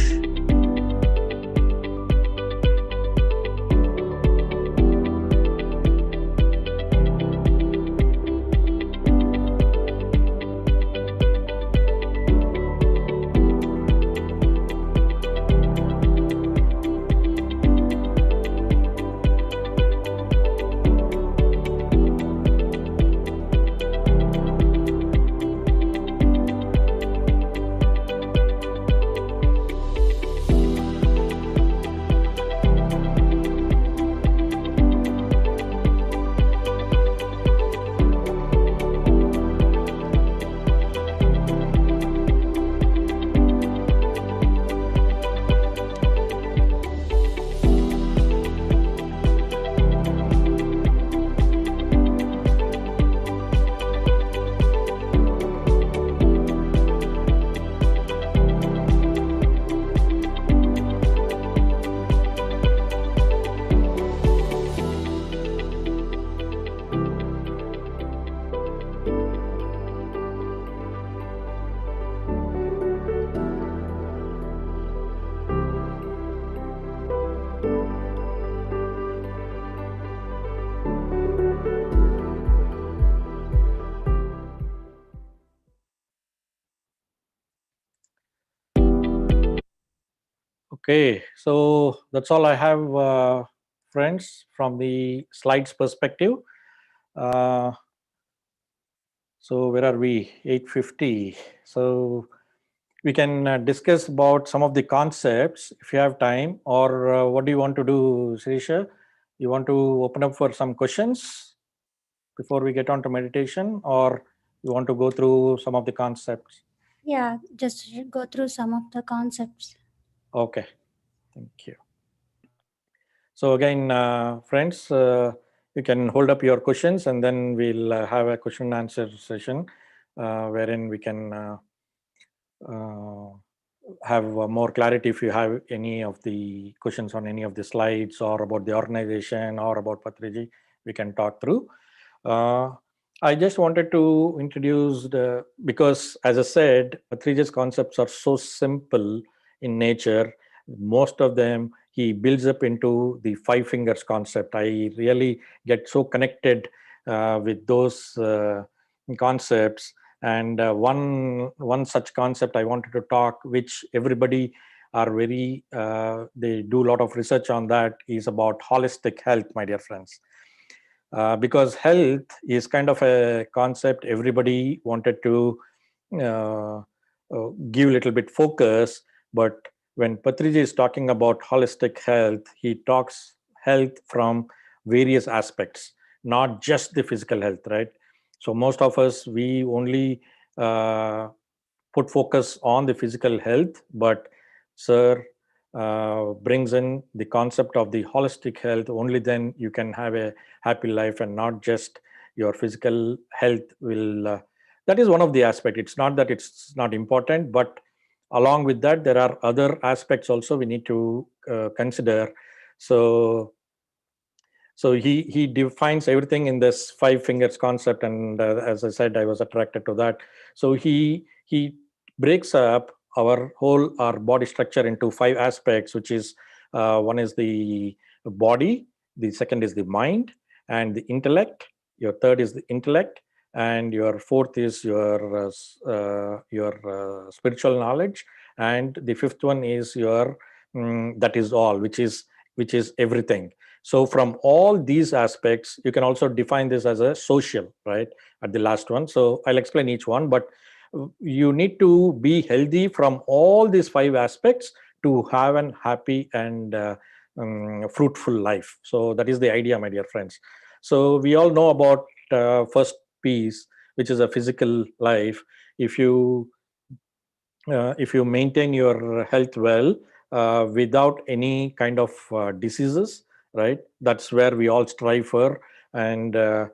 [SPEAKER 2] Okay, so that's all I have, friends, from the slides perspective. So where are we? 8:50. So we can discuss about some of the concepts if you have time, or what do you want to do, Sirisha? You want to open up for some questions before we get on to meditation, or you want to go through some of the concepts?
[SPEAKER 1] Yeah, just go through some of the concepts.
[SPEAKER 2] Okay, thank you. So again, friends, you can hold up your questions, and then we'll have a question and answer session wherein we can have more clarity if you have any of the questions on any of the slides or about the organization or about Patriji, we can talk through. I just wanted to introduce because as I said, Patriji's concepts are so simple in nature. Most of them he builds up into the 5 fingers concept. I really get so connected with those concepts. And one such concept I wanted to talk, which everybody are very, they do a lot of research on, that is about holistic health, my dear friends. Because health is kind of a concept everybody wanted to give a little bit focus, but when Patriji is talking about holistic health, he talks health from various aspects, not just the physical health, right? So most of us, we only put focus on the physical health, but sir brings in the concept of the holistic health. Only then you can have a happy life, and not just your physical health will. That is one of the aspects. It's not that it's not important, but along with that, there are other aspects also we need to consider. So he defines everything in this 5 fingers concept, and as I said, I was attracted to that. So he breaks up our body structure into 5 aspects, which is one is the body, the second is the mind and the intellect, your third is the intellect, and your fourth is your spiritual knowledge, and the fifth one is your that is all, which is everything. So from all these aspects, you can also define this as a social, right, at the last one. So I'll explain each one, but you need to be healthy from all these 5 aspects to have an happy and fruitful life. So that is the idea, my dear friends. So we all know about first piece, which is a physical life. If you maintain your health well, without any kind of diseases, right, that's where we all strive for, and that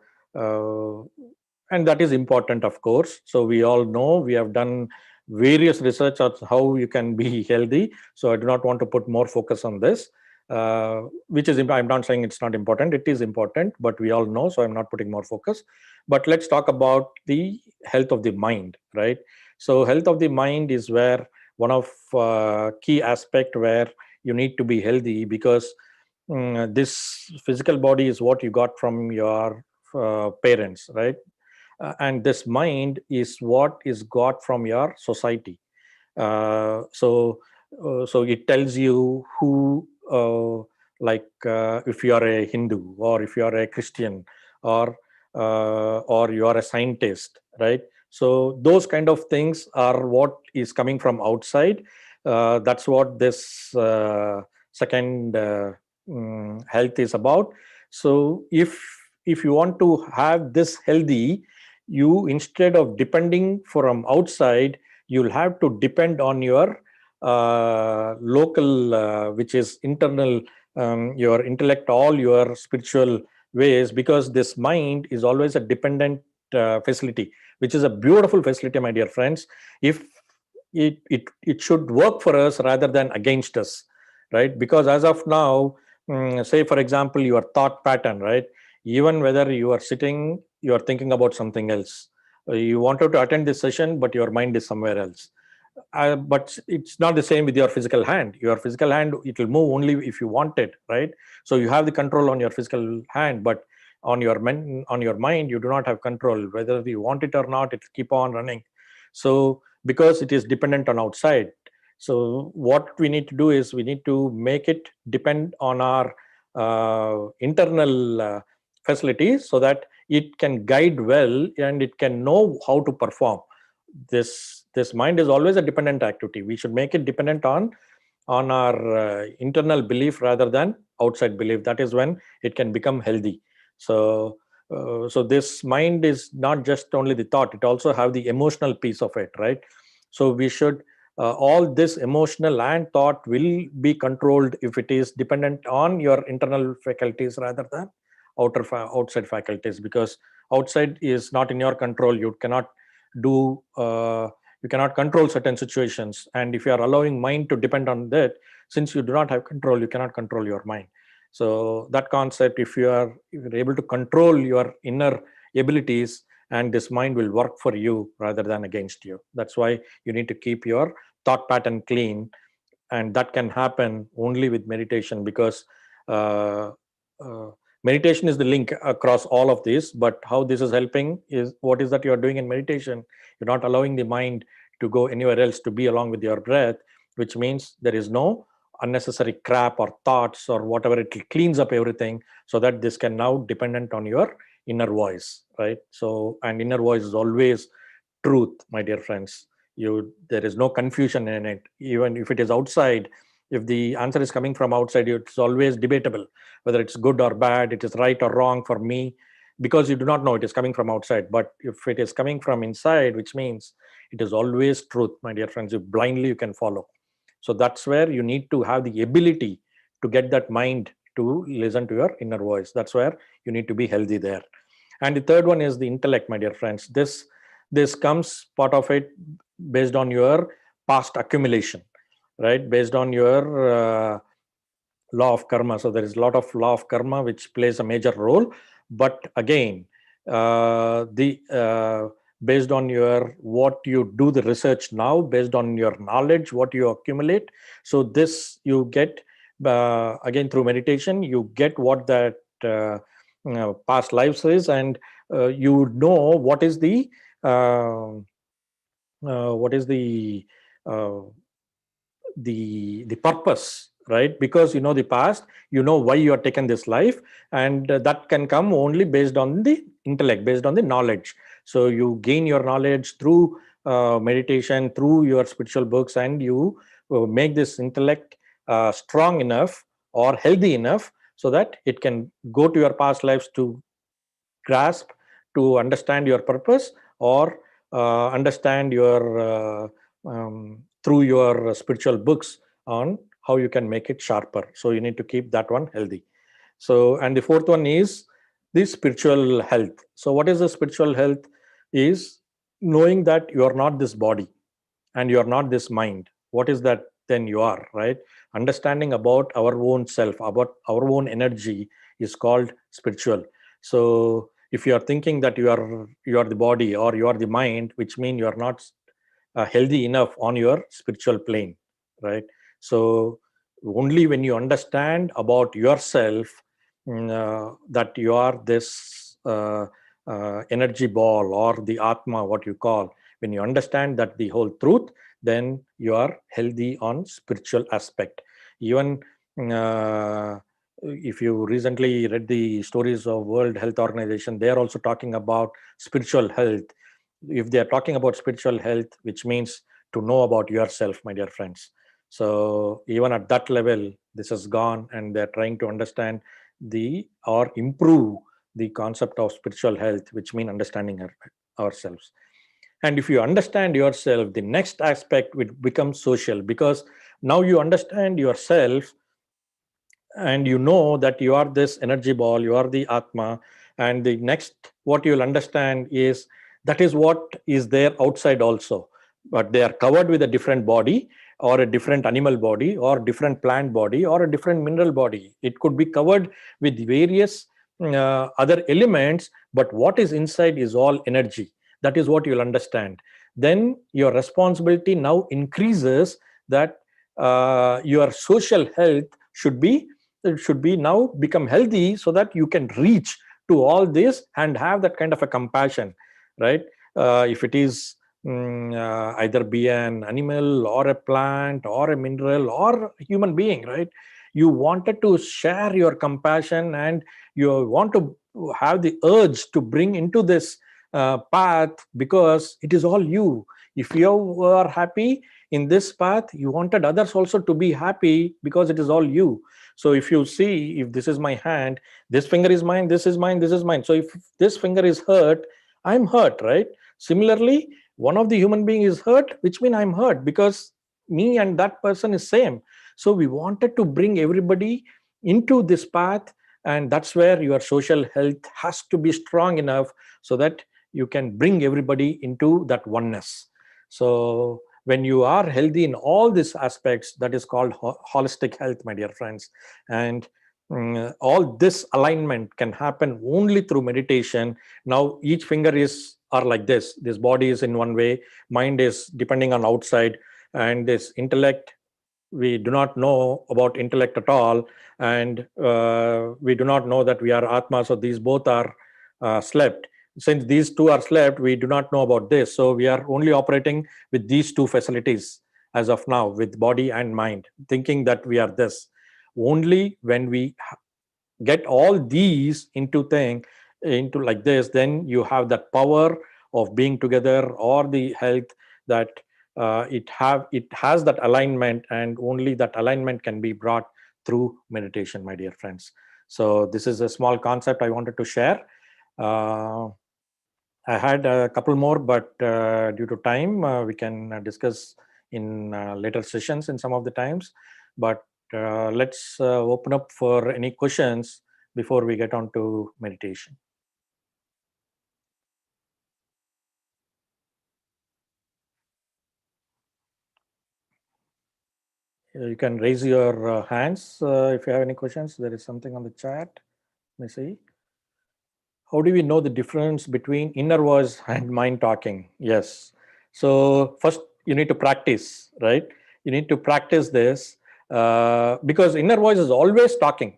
[SPEAKER 2] is important, of course. So we all know, we have done various research on how you can be healthy, so I do not want to put more focus on this, which is, I'm not saying it's not important, it is important, but we all know, so I'm not putting more focus. But let's talk about the health of the mind, right? So health of the mind is where one of key aspect where you need to be healthy, because this physical body is what you got from your parents, right? And this mind is what is got from your society. So it tells you who, if you are a Hindu, or if you are a Christian, or you are a scientist, right? So those kind of things are what is coming from outside. That's what this second health is about. So if you want to have this healthy, you, instead of depending from outside, you'll have to depend on your local, which is internal, your intellect, all your spiritual ways, because this mind is always a dependent facility, which is a beautiful facility, my dear friends. If it should work for us rather than against us, right? Because as of now, say for example, your thought pattern, right? Even whether you are sitting, you are thinking about something else. You wanted to attend this session, but your mind is somewhere else. But it's not the same with your physical hand. Your physical hand, it will move only if you want it, right? So you have the control on your physical hand, but on your mind, you do not have control. Whether you want it or not, it will keep on running. So because it is dependent on outside, so what we need to do is we need to make it depend on our internal facilities, so that it can guide well and it can know how to perform. This mind is always a dependent activity. We should make it dependent on our internal belief rather than outside belief. That is when it can become healthy. So this mind is not just only the thought, it also have the emotional piece of it, right? So we should all this emotional and thought will be controlled if it is dependent on your internal faculties rather than outside faculties, because outside is not in your control. You cannot do you cannot control certain situations, and if you are allowing mind to depend on that, since you do not have control, you cannot control your mind. So that concept, if you're able to control your inner abilities, and this mind will work for you rather than against you. That's why you need to keep your thought pattern clean, and that can happen only with meditation, because meditation is the link across all of this. But how this is helping is, what is that you are doing in meditation? You're not allowing the mind to go anywhere else, to be along with your breath, which means there is no unnecessary crap or thoughts or whatever. It cleans up everything, so that this can now dependent on your inner voice, right? So, and inner voice is always truth, my dear friends. There is no confusion in it. Even if it is outside, if the answer is coming from outside, it's always debatable whether it's good or bad, it is right or wrong for me, because you do not know it is coming from outside. But if it is coming from inside, which means it is always truth, my dear friends. You blindly you can follow. So that's where you need to have the ability to get that mind to listen to your inner voice. That's where you need to be healthy there. And the third one is the intellect, my dear friends. This comes part of it based on your past accumulation, right? Based on your law of karma. So there is a lot of law of karma which plays a major role. But again, based on your what you do the research now, based on your knowledge, what you accumulate. So this you get again through meditation. You get what that past lives is, and you know what is the uh, what is the purpose, right? Because you know the past, you know why you are taken this life, and that can come only based on the intellect, based on the knowledge. So you gain your knowledge through meditation, through your spiritual books, and you make this intellect strong enough or healthy enough so that it can go to your past lives to grasp, to understand your purpose, or understand your through your spiritual books on how you can make it sharper. So you need to keep that one healthy. So, and the fourth one is the spiritual health. So what is the spiritual health? Is knowing that you are not this body and you are not this mind. What is that? Then you are, right? Understanding about our own self, about our own energy is called spiritual. So if you are thinking that you are the body or you are the mind, which means you are not healthy enough on your spiritual plane, right? So only when you understand about yourself, that you are this energy ball or the atma, what you call, when you understand that the whole truth, then you are healthy on spiritual aspect. Even if you recently read the stories of World Health Organization, they are also talking about spiritual health. If they are talking about spiritual health, which means to know about yourself, my dear friends. So even at that level, this has gone, and they're trying to understand or improve the concept of spiritual health, which means understanding ourselves. And if you understand yourself, the next aspect will become social, because now you understand yourself and you know that you are this energy ball, you are the atma. And the next what you'll understand is that is what is there outside also, but they are covered with a different body, or a different animal body, or different plant body, or a different mineral body. It could be covered with various other elements, but what is inside is all energy. That is what you'll understand. Then your responsibility now increases, that your social health should be now become healthy, so that you can reach to all this and have that kind of a compassion, right? If it is either be an animal or a plant or a mineral or a human being, right? You wanted to share your compassion, and you want to have the urge to bring into this path, because it is all you. If you are happy in this path, you wanted others also to be happy, because it is all you. So if you see, if this is my hand, this finger is mine, this is mine, this is mine. So if this finger is hurt, I'm hurt, right? Similarly, one of the human being is hurt, which means I'm hurt, because me and that person is same. So we wanted to bring everybody into this path, and that's where your social health has to be strong enough, so that you can bring everybody into that oneness. So when you are healthy in all these aspects, that is called holistic health, my dear friends. And all this alignment can happen only through meditation. Now each finger are like this body is in one way, mind is depending on outside, and this intellect, we do not know about intellect at all, and we do not know that we are atma. So these both are slept. Since these two are slept, we do not know about this. So we are only operating with these two facilities as of now, with body and mind, thinking that we are this. Only when we get all these into like this, then you have that power of being together, or the health, that it has that alignment, and only that alignment can be brought through meditation, my dear friends. So this is a small concept I wanted to share. I had a couple more, but due to time, we can discuss in later sessions in some of the times. But let's open up for any questions before we get on to meditation. You can raise your hands if you have any questions. There is something on the chat. Let me see. How do we know the difference between inner voice and mind talking? Yes. So first you need to practice, right? You need to practice this because inner voice is always talking.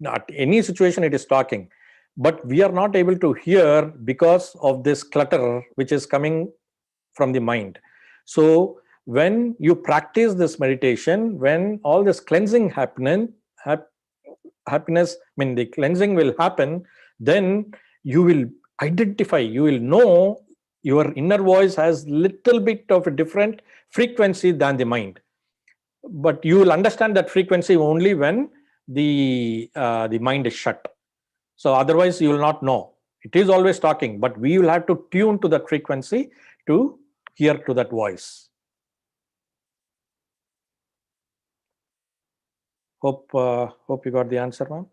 [SPEAKER 2] Not any situation it is talking, but we are not able to hear because of this clutter which is coming from the mind. So when you practice this meditation, when all this cleansing happiness, the cleansing will happen, then you will identify, you will know your inner voice has little bit of a different frequency than the mind. But you will understand that frequency only when the mind is shut. So otherwise you will not know. It is always talking, but we will have to tune to that frequency to hear to that voice. Hope you got the answer, ma'am.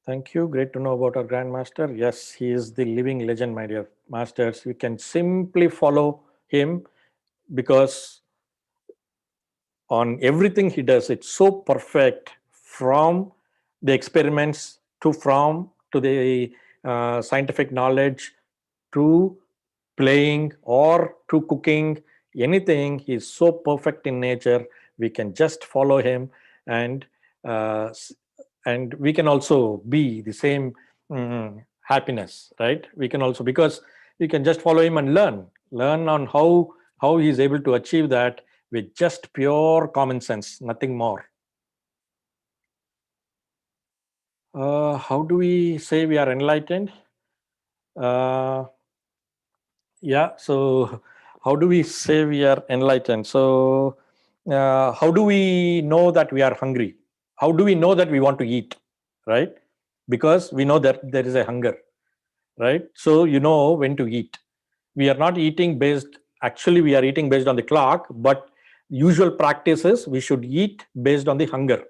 [SPEAKER 2] Thank you. Great to know about our Grandmaster. Yes, he is the living legend, my dear masters. You can simply follow him because on everything he does, it's so perfect, from the experiments to the scientific knowledge, to playing or to cooking, anything. He's so perfect in nature. We can just follow him, and we can also be the same happiness, right? We can also, because we can just follow him and learn on how he's able to achieve that with just pure common sense, nothing more. How do we say we are enlightened? Yeah, so how do we say we are enlightened? So how do we know that we are hungry? How do we know that we want to eat, right? Because we know that there is a hunger, right? So you know when to eat. We are not eating based, actually we are eating based on the clock, but usual practice is we should eat based on the hunger,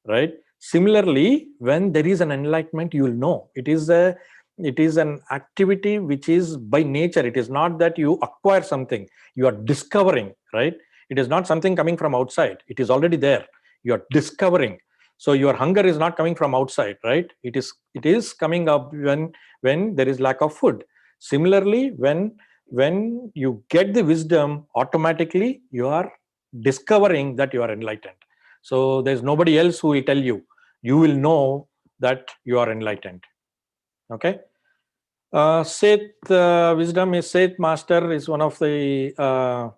[SPEAKER 2] right? Similarly, when there is an enlightenment, you will know. It is an activity which is by nature. It is not that you acquire something, you are discovering, right? It is not something coming from outside. It is already there. You are discovering. So your hunger is not coming from outside, right? It is coming up when there is lack of food. Similarly, when you get the wisdom, automatically you are discovering that you are enlightened. So there's nobody else who will tell you. You will know that you are enlightened. Okay. Seth wisdom is Seth Master is one of the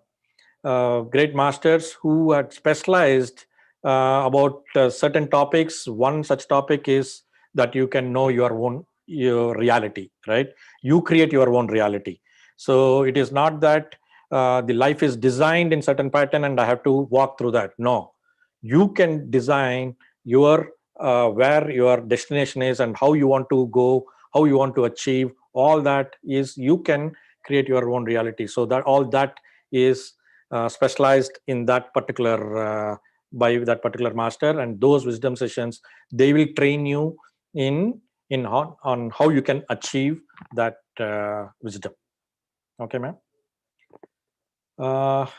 [SPEAKER 2] great masters who had specialized about certain topics. One such topic is that you can know your reality, right? You create your own reality. So it is not that the life is designed in certain pattern and I have to walk through that. No, you can design your where your destination is and how you want to go, how you want to achieve. All that is, you can create your own reality. So that all that is specialized in that particular by that particular master, and those wisdom sessions, they will train you on how you can achieve that wisdom. Okay, ma'am.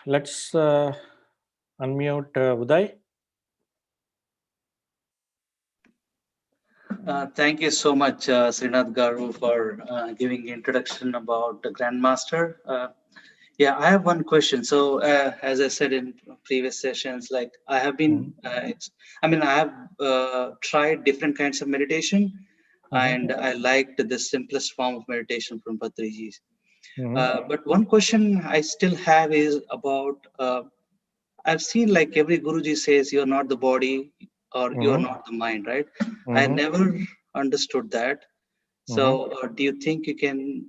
[SPEAKER 2] Let's unmute Uday.
[SPEAKER 6] Thank you so much, Srinath Garu, for giving introduction about the Grandmaster. Yeah, I have one question. So, as I said in previous sessions, like I have been, I have tried different kinds of meditation, and I liked the simplest form of meditation from Patriji. But one question I still have is about, I've seen like every Guruji says, you're not the body or you're not the mind, right? I never understood that. So do you think you can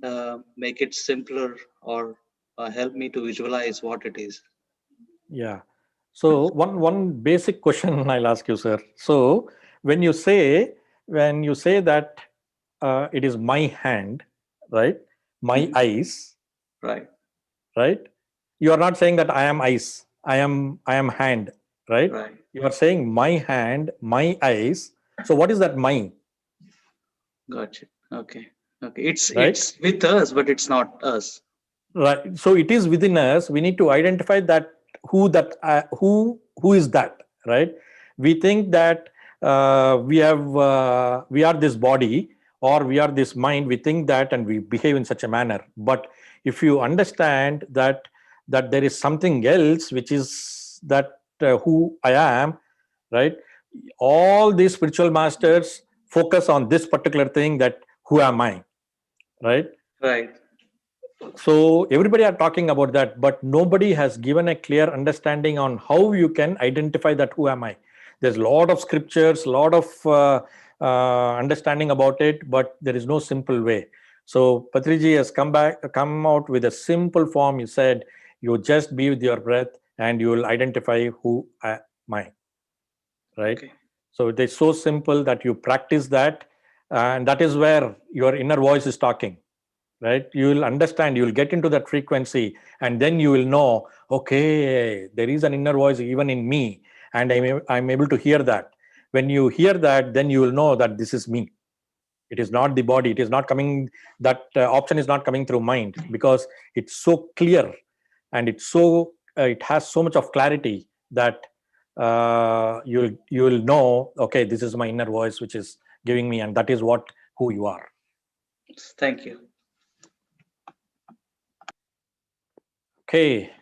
[SPEAKER 6] make it simpler or help me to visualize what it is?
[SPEAKER 2] Yeah. So one basic question I'll ask you, sir. So when you say that it is my hand, right? My eyes,
[SPEAKER 6] right?
[SPEAKER 2] you are not saying that I am eyes, I am hand, right?
[SPEAKER 6] Right.
[SPEAKER 2] You are saying my hand, my eyes. So what is that my?
[SPEAKER 6] Gotcha. Okay. Okay. It's
[SPEAKER 2] Right?
[SPEAKER 6] with us, but it's not us.
[SPEAKER 2] Right. So it is within us. We need to identify that who is that, right? We think that we are this body or we are this mind. We think that and we behave in such a manner. But if you understand that there is something else, which is that who I am, right? All these spiritual masters focus on this particular thing, that who am I, right?
[SPEAKER 6] Right.
[SPEAKER 2] So everybody are talking about that, but nobody has given a clear understanding on how you can identify that who am I. There's a lot of scriptures, a lot of understanding about it, but there is no simple way. So Patriji has come out with a simple form. He said, you just be with your breath and you will identify who am I, right?
[SPEAKER 6] Okay.
[SPEAKER 2] So it is so simple that you practice that, and that is where your inner voice is talking. Right, you will understand, you will get into that frequency, and then you will know, okay, there is an inner voice even in me, and I'm able to hear that. When you hear that, then you will know that this is me. It is not the body. It is not coming, that option is not coming through mind, because it's so clear and it's so it has so much of clarity that you will know, okay, this is my inner voice which is giving me, and that is who you are.
[SPEAKER 6] Thank you.
[SPEAKER 2] Okay,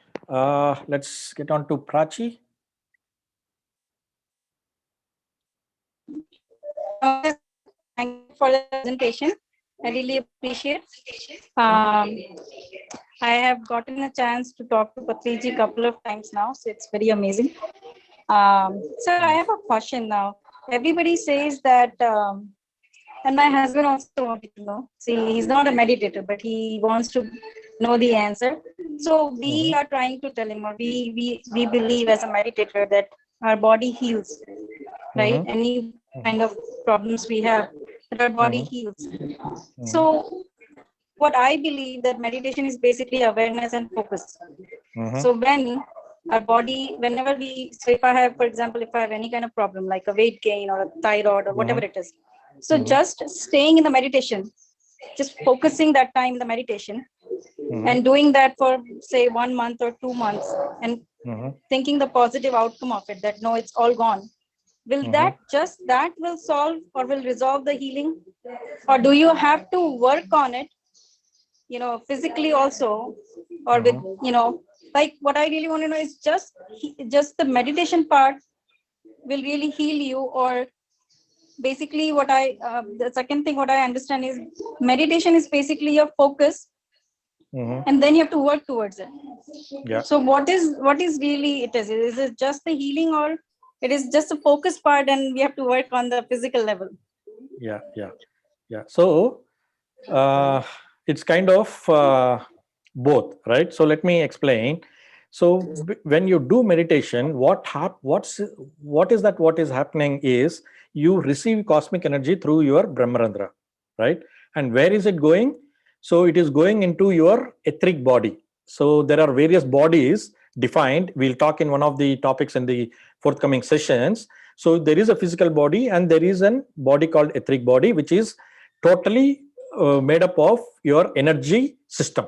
[SPEAKER 2] let's get on to Prachi.
[SPEAKER 7] Thank you for the presentation. I really appreciate. I have gotten a chance to talk to Patriji a couple of times now, so it's very amazing. Sir, I have a question now. Everybody says that, and my husband also wanted to know. See, he's not a meditator, but he wants to know the answer. So we are trying to tell him, or we believe as a meditator that our body heals, right? Any kind of problems we have, that our body heals. So what I believe, that meditation is basically awareness and focus. So when our body, whenever so if I have, for example, if I have any kind of problem like a weight gain or a thyroid or whatever it is, so just staying in the meditation, just focusing that time in the meditation, and doing that for say 1 month or 2 months, and thinking the positive outcome of it, that no, it's all gone. Will that will solve or will resolve the healing? Or do you have to work on it, physically also, or with, like what I really want to know is just the meditation part will really heal you? Or basically what the second thing what I understand is meditation is basically your focus, and then you have to work towards it.
[SPEAKER 2] Yeah.
[SPEAKER 7] So what is really it is it just the healing, or it is just a focus part and we have to work on the physical level?
[SPEAKER 2] Yeah. So it's kind of both, right? So let me explain. So when you do meditation, what is happening is you receive cosmic energy through your Brahmarandra, right? And where is it going? So it is going into your etheric body. So there are various bodies defined. We'll talk in one of the topics in the forthcoming sessions. So there is a physical body and there is a body called etheric body, which is totally made up of your energy system.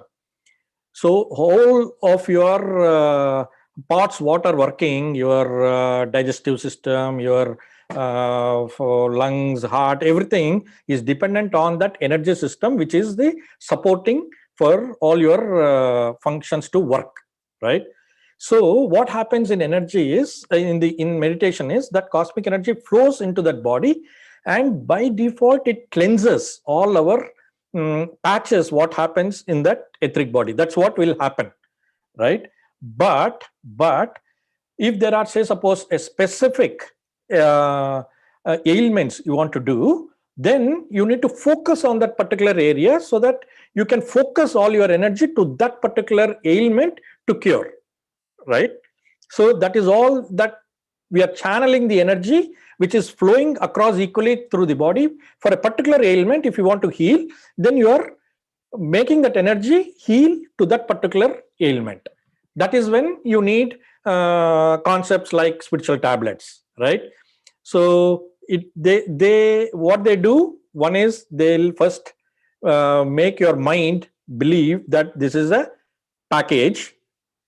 [SPEAKER 2] So whole of your parts, what are working, your digestive system, your for lungs, heart, everything is dependent on that energy system, which is the supporting for all your functions to work, right? So what happens in energy is in meditation is that cosmic energy flows into that body, and by default it cleanses all our patches. What happens in that etheric body, that's what will happen, right? But if there are, say, suppose a specific ailments you want to do, then you need to focus on that particular area so that you can focus all your energy to that particular ailment to cure, right? So that is all that we are channeling the energy which is flowing across equally through the body for a particular ailment. If you want to heal, then you are making that energy heal to that particular ailment, that is when you need concepts like spiritual tablets, right? So what they do, one is they'll first make your mind believe that this is a package,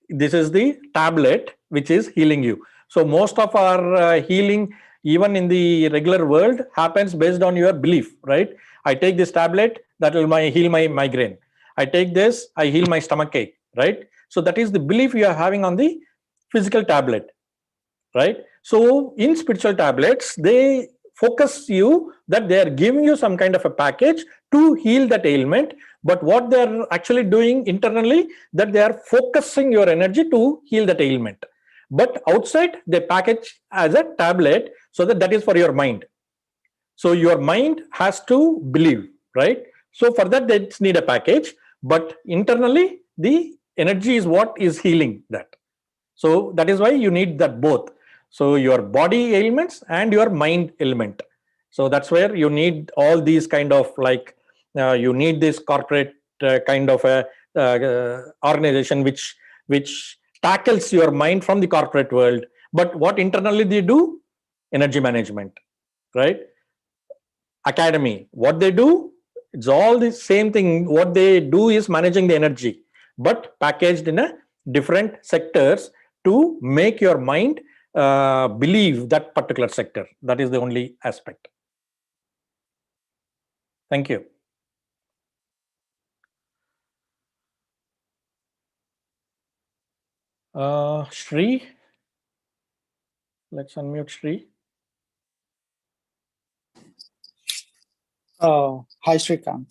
[SPEAKER 2] this is the tablet which is healing you. So most of our healing, even in the regular world, happens based on your belief, right? I take this tablet, that will heal my migraine. I take this, I heal my stomach ache, right? So that is the belief you are having on the physical tablet, right? So in spiritual tablets, they focus you that they are giving you some kind of a package to heal that ailment, but what they are actually doing internally, that they are focusing your energy to heal that ailment. But outside, they package as a tablet, so that is for your mind. So your mind has to believe, right? So for that, they need a package, but internally, the energy is what is healing that. So that is why you need that both. So your body ailments and your mind ailment. So that's where you need all these kind of like, you need this corporate kind of a organization which tackles your mind from the corporate world. But what internally they do? Energy management, right? Academy, what they do, it's all the same thing. What they do is managing the energy, but packaged in a different sectors to make your mind believe that particular sector. That is the only aspect. Thank you. Sri, let's unmute Sri.
[SPEAKER 8] Hi, Sreekanth.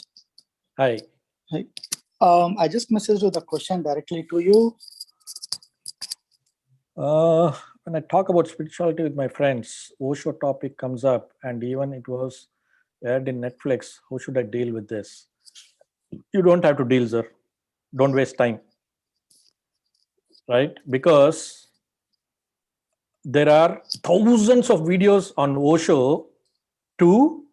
[SPEAKER 2] Hi.
[SPEAKER 8] Hi. I just messaged with a question directly to you.
[SPEAKER 2] When I talk about spirituality with my friends, Osho topic comes up, and even it was aired in Netflix. How should I deal with this? You don't have to deal, sir. Don't waste time, right? Because there are thousands of videos on Osho to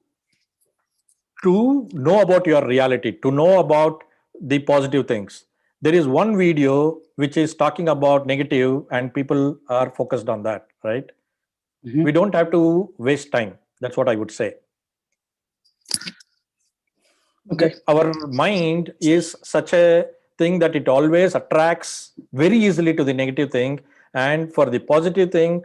[SPEAKER 2] know about your reality, to know about the positive things. There is one video which is talking about negative, and people are focused on that, right?
[SPEAKER 8] Mhm.
[SPEAKER 2] We don't have to waste time. That's what I would say.
[SPEAKER 8] Okay.
[SPEAKER 2] Our mind is such a thing that it always attracts very easily to the negative thing, and for the positive thing,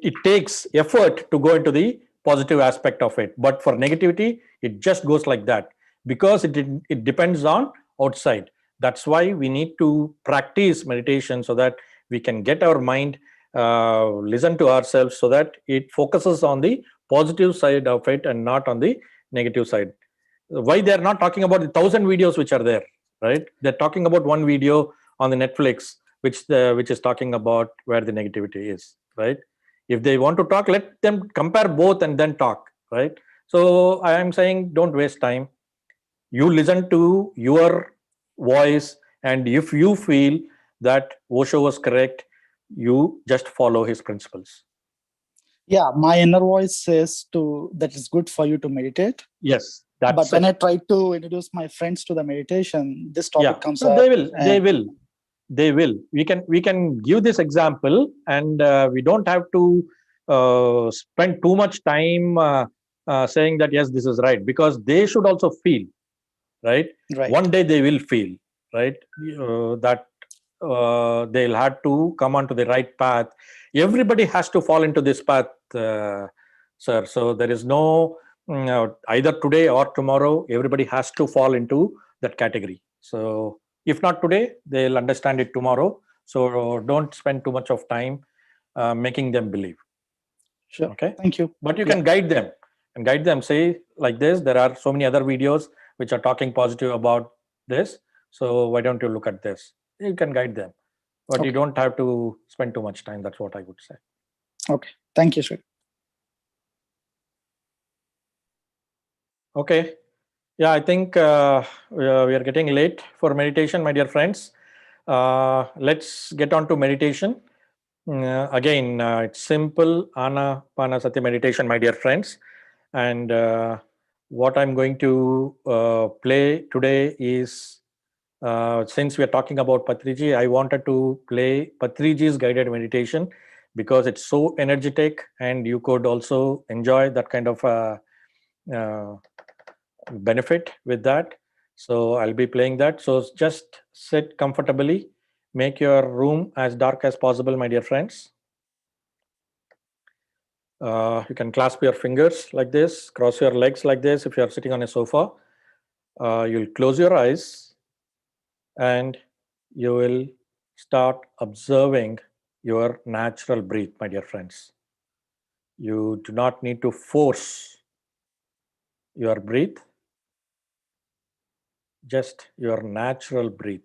[SPEAKER 2] it takes effort to go into the positive aspect of it. But for negativity, it just goes like that, because it depends on outside. That's why we need to practice meditation, so that we can get our mind listen to ourselves, so that it focuses on the positive side of it and not on the negative side. Why they are not talking about the 1,000 videos which are there, right? They're talking about one video on the Netflix which is talking about where the negativity is, right? If they want to talk, let them compare both and then talk, right? So I am saying, don't waste time. You listen to your voice, and if you feel that Osho was correct, you just follow his principles.
[SPEAKER 8] Yeah, my inner voice says that it's good for you to meditate.
[SPEAKER 2] Yes,
[SPEAKER 8] but when I try to introduce my friends to the meditation, this topic comes up.
[SPEAKER 2] They will. We can give this example, and we don't have to spend too much time saying that yes, this is right, because they should also feel, right? One day they will feel, right, that they'll have to come onto the right path. Everybody has to fall into this path, sir. So there is no either today or tomorrow. Everybody has to fall into that category. So if not today, they'll understand it tomorrow. So don't spend too much of time making them believe.
[SPEAKER 8] Sure.
[SPEAKER 2] Okay.
[SPEAKER 8] Thank you.
[SPEAKER 2] But you can guide them and guide them. Say like this: there are so many other videos which are talking positive about this. So why don't you look at this? You can guide them, but you don't have to spend too much time. That's what I would say.
[SPEAKER 8] Okay. Thank you, sir.
[SPEAKER 2] Okay. Yeah, I think we are getting late for meditation, my dear friends. Let's get on to meditation. Again, it's simple Anapanasati meditation, my dear friends. And what I'm going to play today is since we are talking about Patriji, I wanted to play Patriji's guided meditation because it's so energetic and you could also enjoy that kind of benefit with that. So I'll be playing that. So just sit comfortably, make your room as dark as possible, my dear friends. You can clasp your fingers like this, cross your legs like this if you are sitting on a sofa. You'll close your eyes and you will start observing your natural breath, my dear friends. You do not need to force your breath, just your natural breath.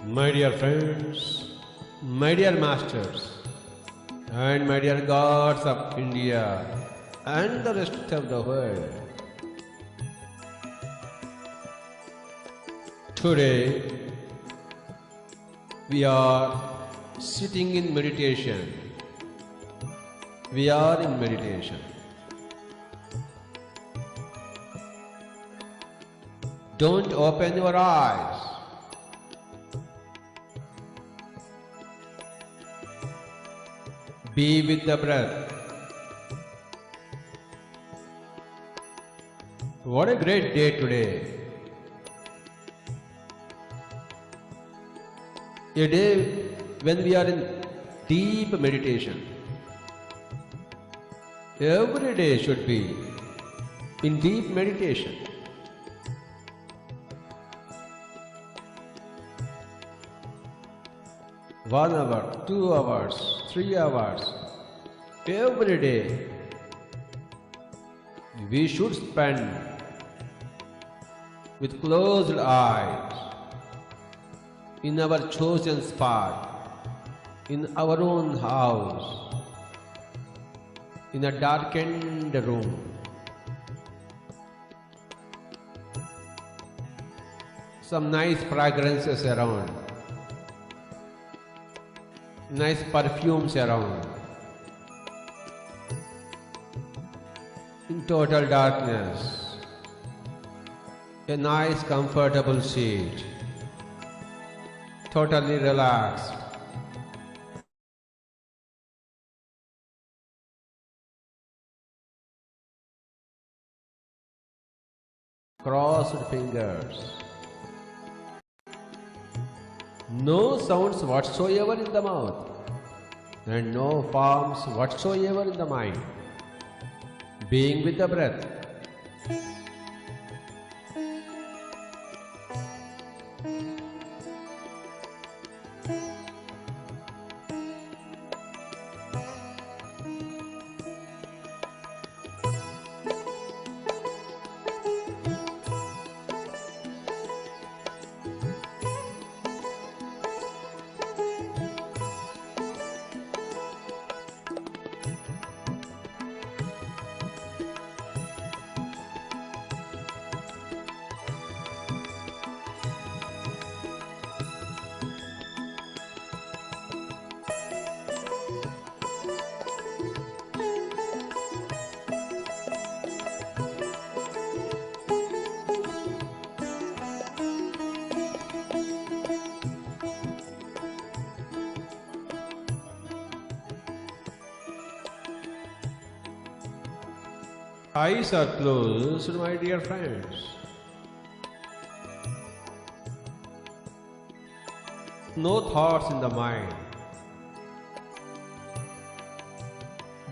[SPEAKER 9] My dear friends, my dear masters, and my dear gods of India and the rest of the world. Today, we are sitting in meditation. We are in meditation. Don't open your eyes. Be with the breath. What a great day today. A day when we are in deep meditation. Every day should be in deep meditation. One hour, 2 hours, 3 hours, every day we should spend with closed eyes in our chosen spot, in our own house, in a darkened room. Some nice fragrances around. Nice perfumes around. In total darkness, a nice comfortable seat, totally relaxed. Crossed fingers. No sounds whatsoever in the mouth, and no forms whatsoever in the mind. Being with the breath. Eyes are closed, my dear friends. No thoughts in the mind.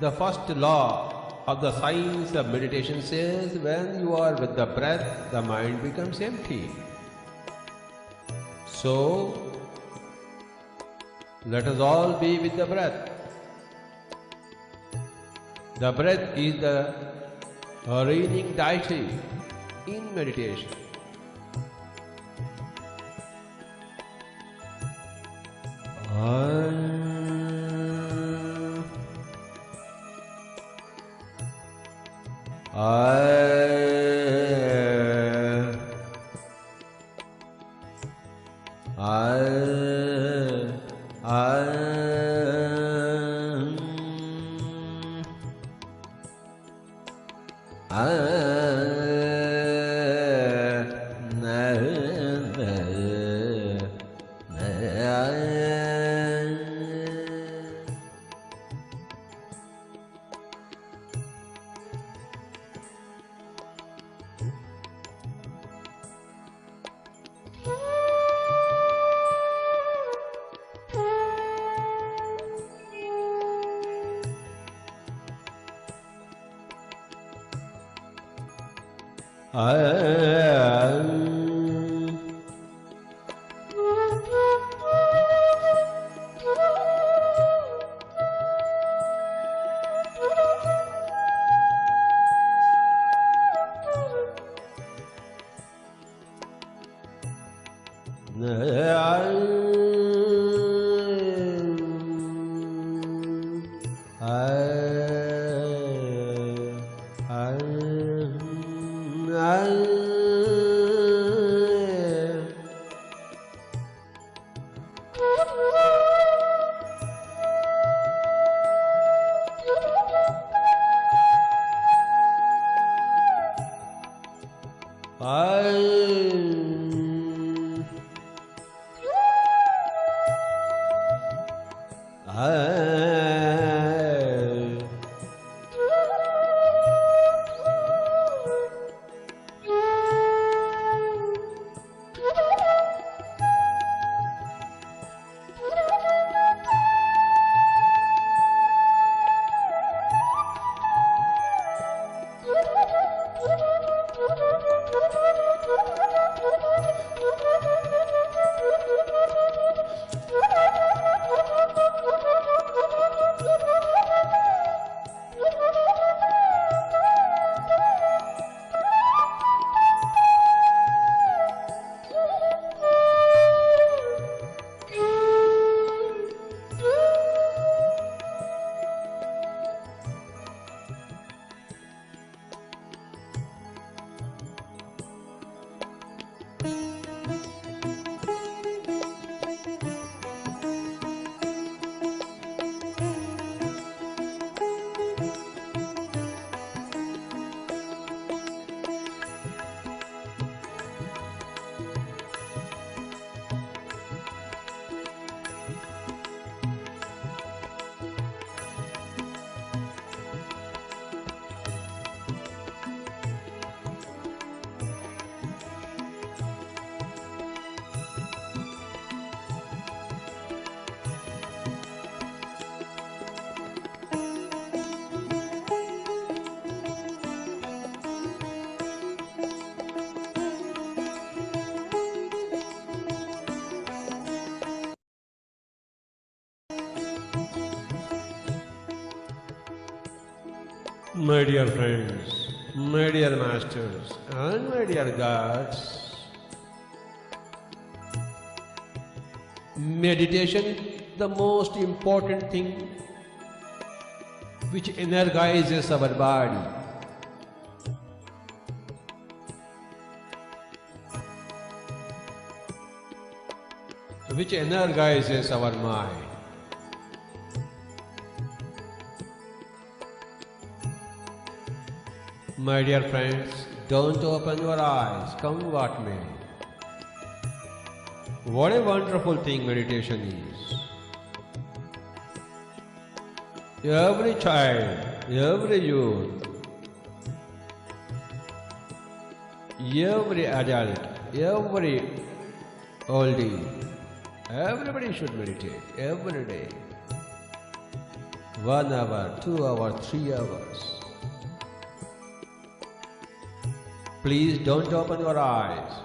[SPEAKER 9] The first law of the science of meditation says when you are with the breath, the mind becomes empty. So, let us all be with the breath. The breath is the reigning deity in meditation. My dear friends, my dear masters, and my dear gods, meditation, the most important thing which energizes our body. Which energizes our mind. My dear friends, don't open your eyes, come what may. What a wonderful thing meditation is. Every child, every youth, every adult, every oldie, everybody should meditate every day. 1 hour, 2 hours, 3 hours. Please don't open your eyes.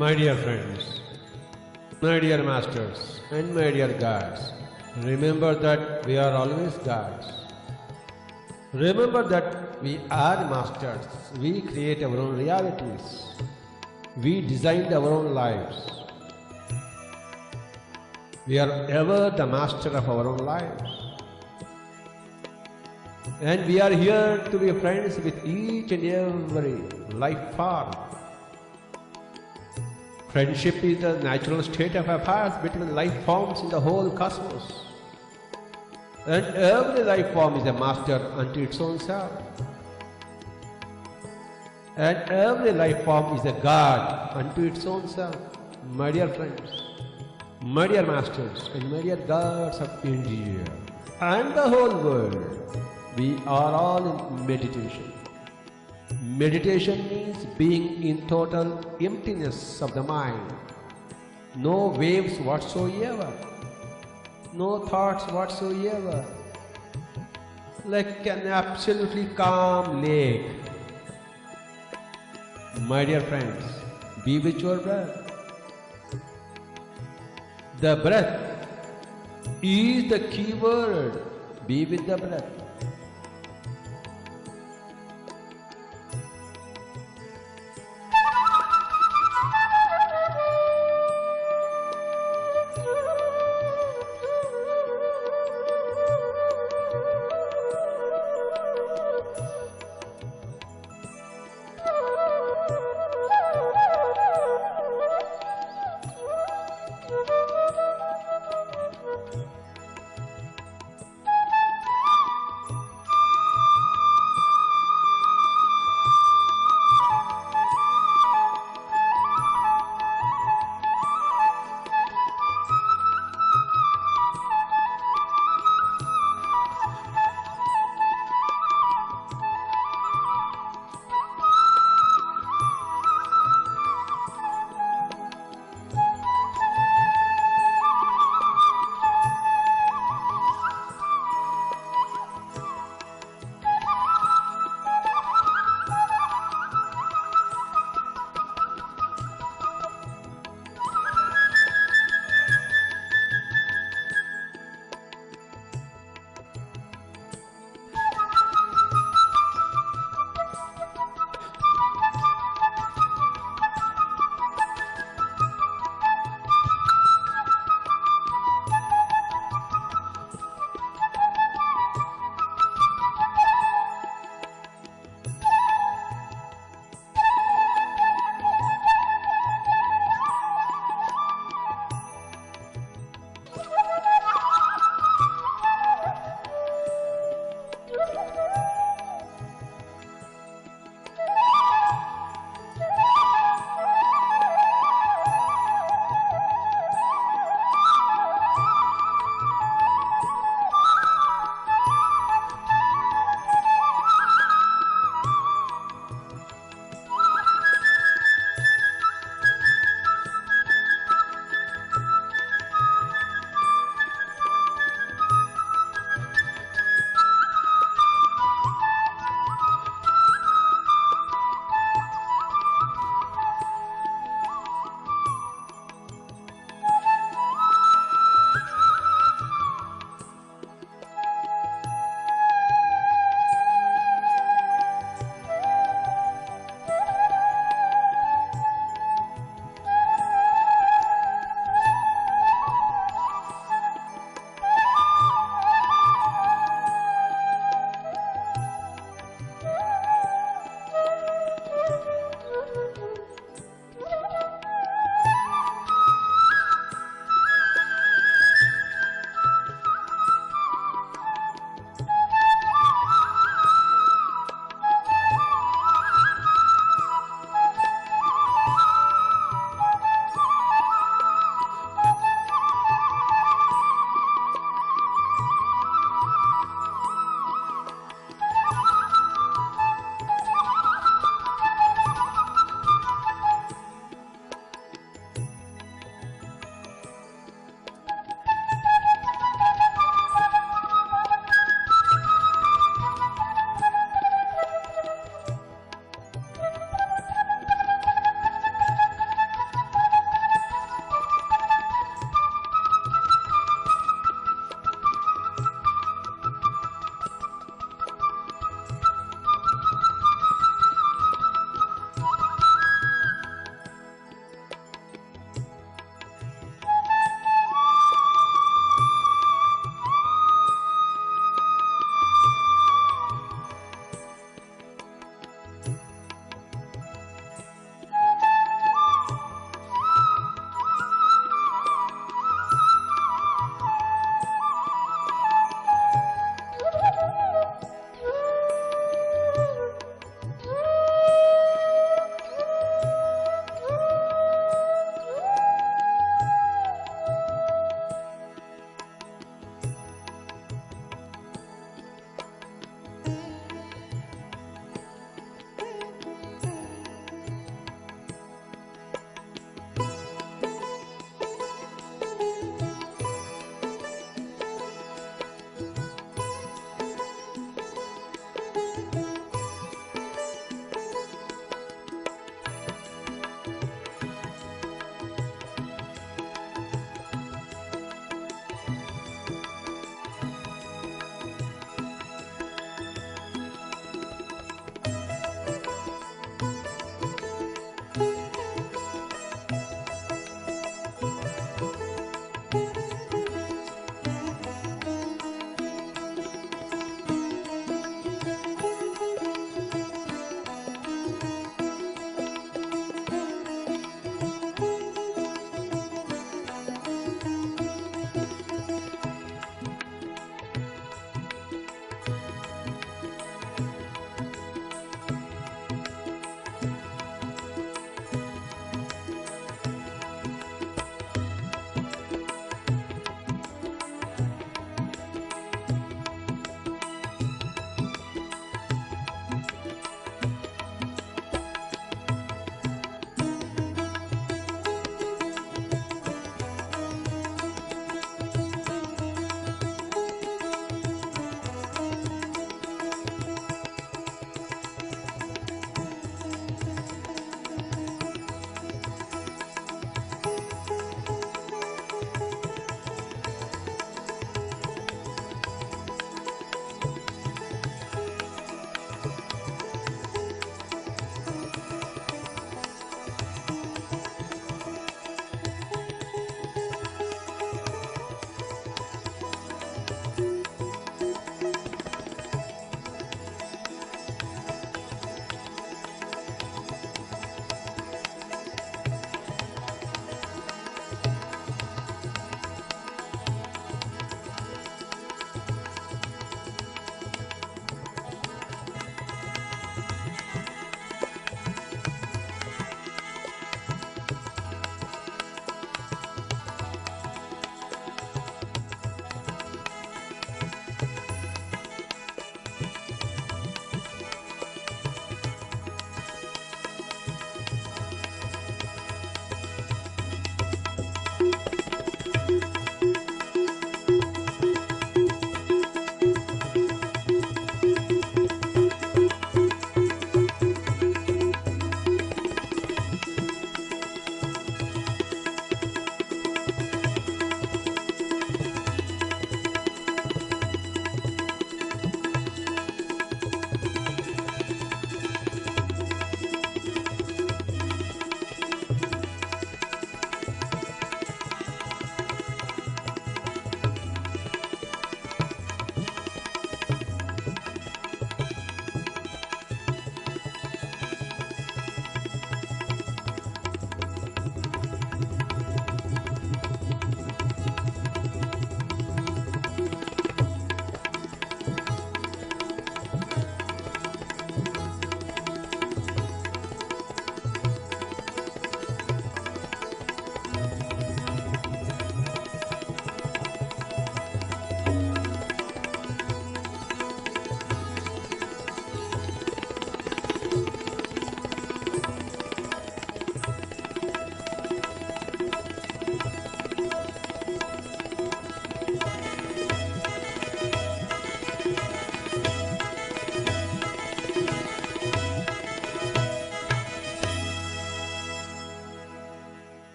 [SPEAKER 9] My dear friends, my dear masters, and my dear gods, remember that we are always gods. Remember that we are masters. We create our own realities. We designed our own lives. We are ever the master of our own lives. And we are here to be friends with each and every life form. Friendship is the natural state of affairs between life forms in the whole cosmos. And every life form is a master unto its own self. And every life form is a god unto its own self. My dear friends, my dear masters, and my dear gods of India, and the whole world, we are all in meditation. Meditation means being in total emptiness of the mind. No waves whatsoever. No thoughts whatsoever. Like an absolutely calm lake. My dear friends, be with your breath. The breath is the key word. Be with the breath.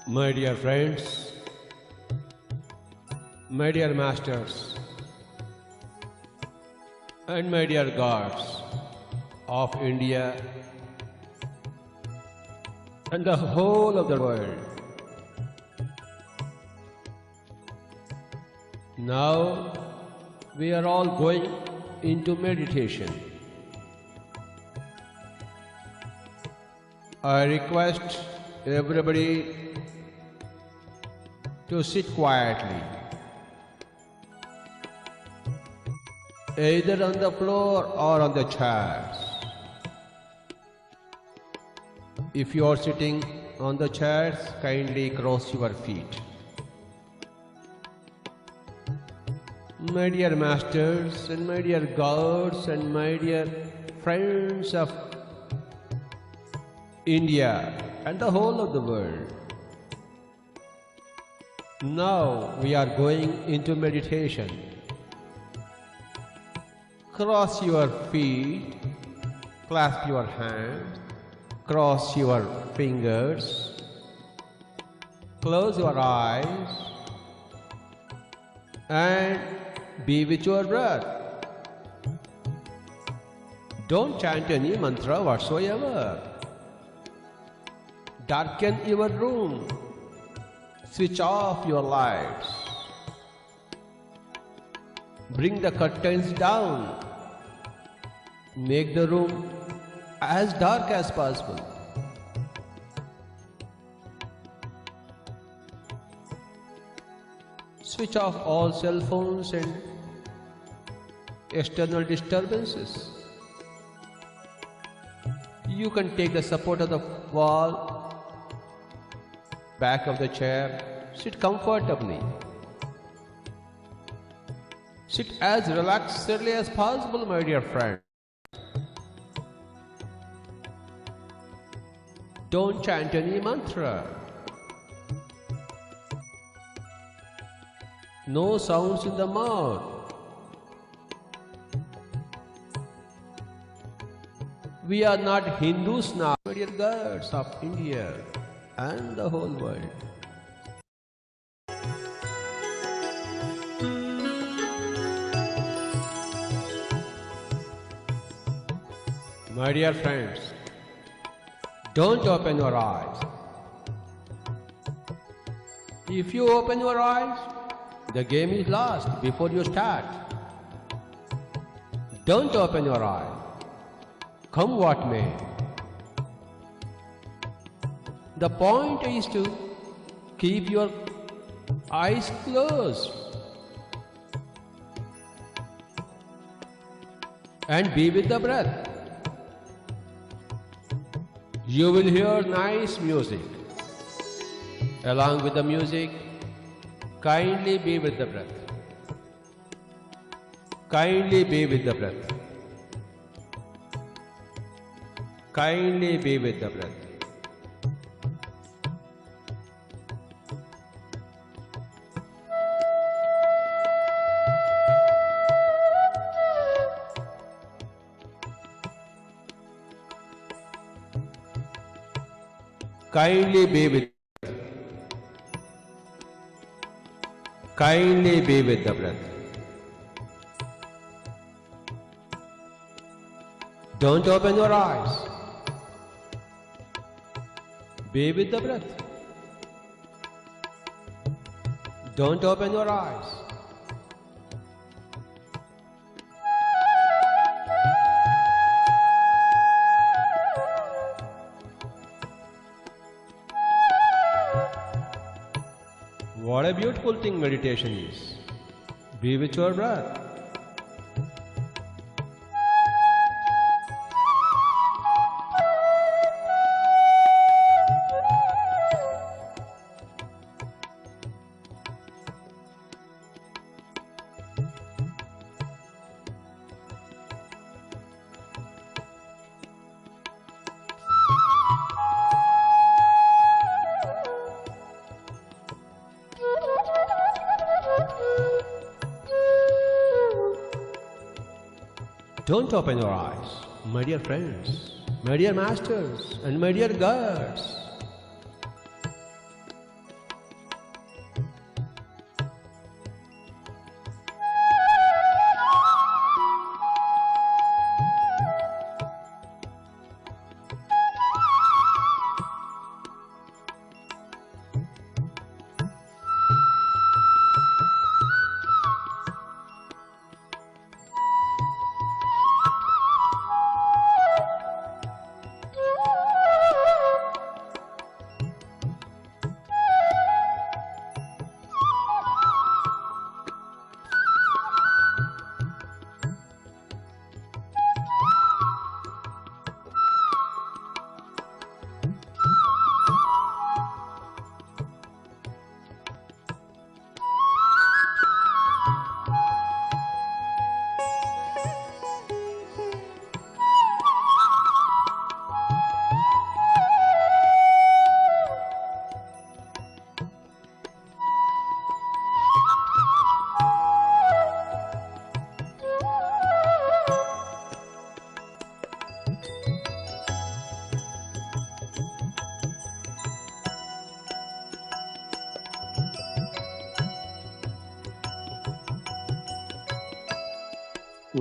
[SPEAKER 9] My dear friends, my dear masters, and my dear gods of India and the whole of the world. Now we are all going into meditation. I request everybody to sit quietly, either on the floor or on the chairs. If you are sitting on the chairs, kindly cross your feet. My dear masters and my dear gods and my dear friends of India and the whole of the world, now we are going into meditation. Cross your feet, clasp your hands, cross your fingers, close your eyes, and be with your breath. Don't chant any mantra whatsoever. Darken your room. Switch off your lights. Bring the curtains down. Make the room as dark as possible. Switch off all cell phones and external disturbances. You can take the support of the wall, back of the chair, sit comfortably. Sit as relaxedly as possible, my dear friend. Don't chant any mantra. No sounds in the mouth. We are not Hindus now, my dear gods of India and the whole world. My dear friends, don't open your eyes. If you open your eyes, the game is lost before you start. Don't open your eyes. Come what may. The point is to keep your eyes closed and be with the breath. You will hear nice music. Along with the music, kindly be with the breath. Kindly be with the breath. Kindly be with the breath. Kindly be with. Kindly be with the breath. Don't open your eyes. Be with the breath. Don't open your eyes. What a beautiful thing meditation is. Be with your breath. Don't open your eyes, my dear friends, my dear masters, and my dear gods.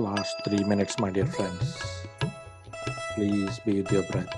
[SPEAKER 2] Last 3 minutes, my dear friends. Please be with your breath.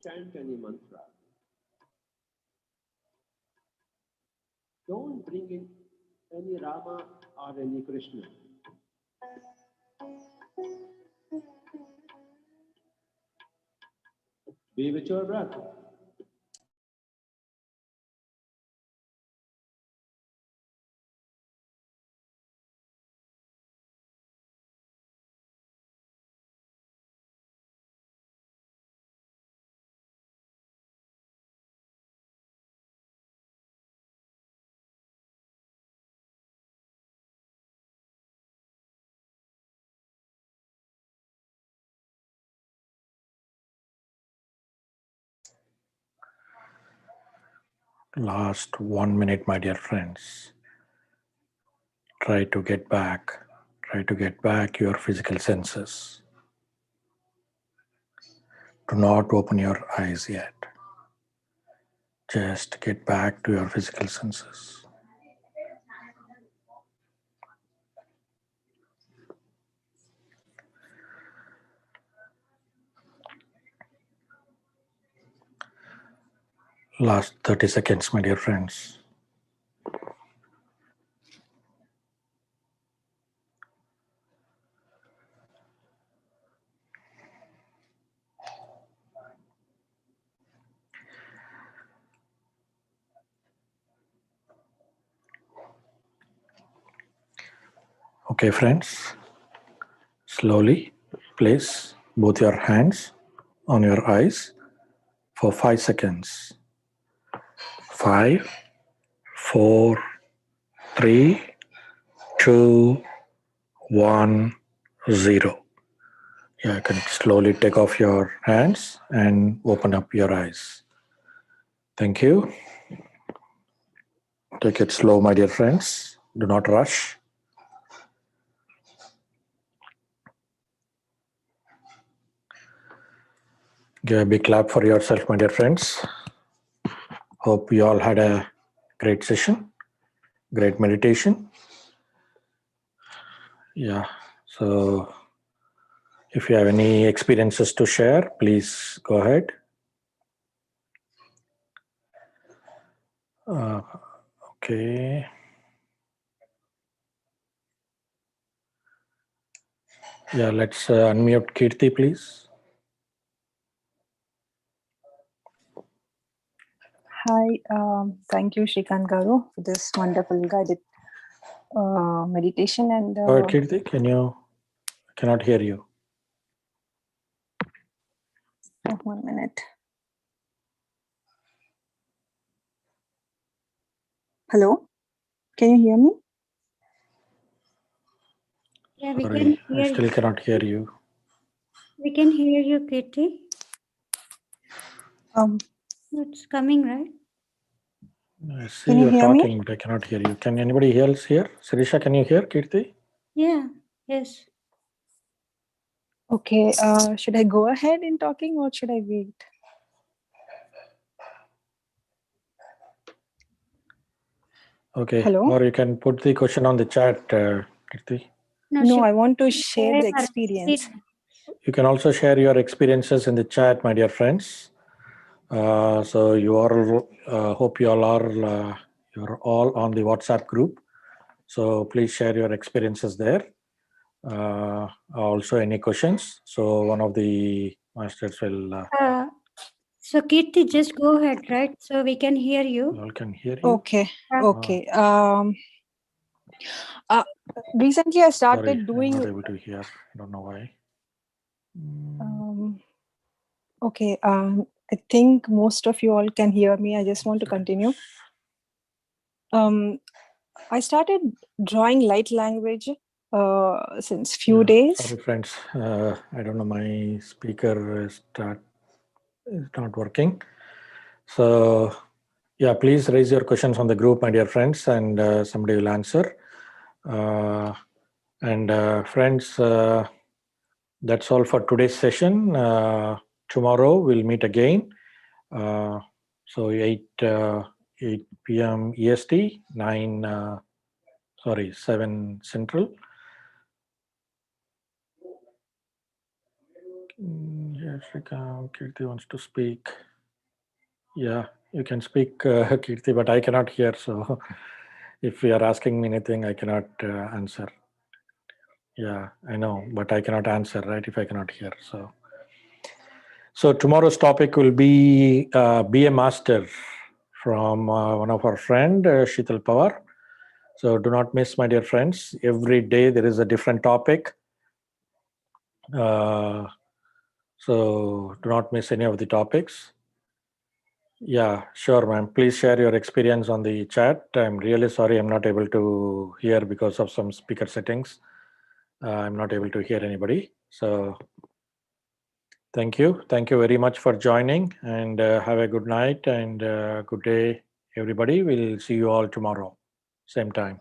[SPEAKER 9] Chant any mantra. Don't bring in any Rama or any Krishna. Be with your breath.
[SPEAKER 2] Last 1 minute, my dear friends. Try to get back your physical senses. Do not open your eyes yet. Just get back to your physical senses. Last 30 seconds, my dear friends. Okay, friends. Slowly place both your hands on your eyes for 5 seconds. 5, 4, 3, 2, 1, 0. Yeah, you can slowly take off your hands and open up your eyes. Thank you. Take it slow, my dear friends. Do not rush. Give a big clap for yourself, my dear friends. Hope you all had a great session, great meditation. Yeah, so if you have any experiences to share, please go ahead. Okay. Yeah, let's unmute Kirti, please.
[SPEAKER 10] Hi, thank you, Sreekanth Garu, for this wonderful guided meditation. And
[SPEAKER 2] Go ahead, Kirti. Cannot hear you.
[SPEAKER 10] 1 minute. Hello, can you hear me?
[SPEAKER 1] Yeah, we
[SPEAKER 2] Sorry,
[SPEAKER 1] can
[SPEAKER 2] I
[SPEAKER 1] hear
[SPEAKER 2] still
[SPEAKER 1] you.
[SPEAKER 2] cannot hear you.
[SPEAKER 1] We can hear you, Kitty. It's coming, right?
[SPEAKER 2] I see
[SPEAKER 10] Can you
[SPEAKER 2] you're
[SPEAKER 10] hear me?
[SPEAKER 2] talking, but I cannot hear you. Can anybody else hear? Sirisha, can you hear Kirti?
[SPEAKER 1] Yeah, yes.
[SPEAKER 10] Okay, should I go ahead in talking or should I wait?
[SPEAKER 2] Okay.
[SPEAKER 10] Hello?
[SPEAKER 2] Or you can put the question on the chat, Deepthi.
[SPEAKER 10] No, I want to share the experience.
[SPEAKER 2] You can also share your experiences in the chat, my dear friends. So you are, hope you all are, you're all on the WhatsApp group. So please share your experiences there. Also any questions. So one of the masters will.
[SPEAKER 1] So Kirti, just go ahead, right? So we can hear you.
[SPEAKER 2] All can hear you.
[SPEAKER 10] Okay, okay. Recently I started
[SPEAKER 2] Sorry,
[SPEAKER 10] doing.
[SPEAKER 2] I'm not able to hear. I don't know why.
[SPEAKER 10] Okay, I think most of you all can hear me. I just want to continue. I started drawing light language since few days.
[SPEAKER 2] Sorry, friends. I don't know. My speaker is not working. So, yeah, please raise your questions on the group, my dear friends, and somebody will answer. Friends, that's all for today's session. Tomorrow we'll meet again. So 8 p.m. EST, 7 Central. Yes, Kirti wants to speak. Yeah, you can speak, Kirti, but I cannot hear. So if you are asking me anything, I cannot answer. Yeah, I know, but I cannot answer, right, if I cannot hear. So tomorrow's topic will be a master from one of our friend, Sheetal Pawar. So do not miss, my dear friends. Every day there is a different topic. So do not miss any of the topics. Yeah, sure, ma'am. Please share your experience on the chat. I'm really sorry I'm not able to hear because of some speaker settings. I'm not able to hear anybody. So thank you. Thank you very much for joining, and have a good night and good day, everybody. We'll see you all tomorrow, same time.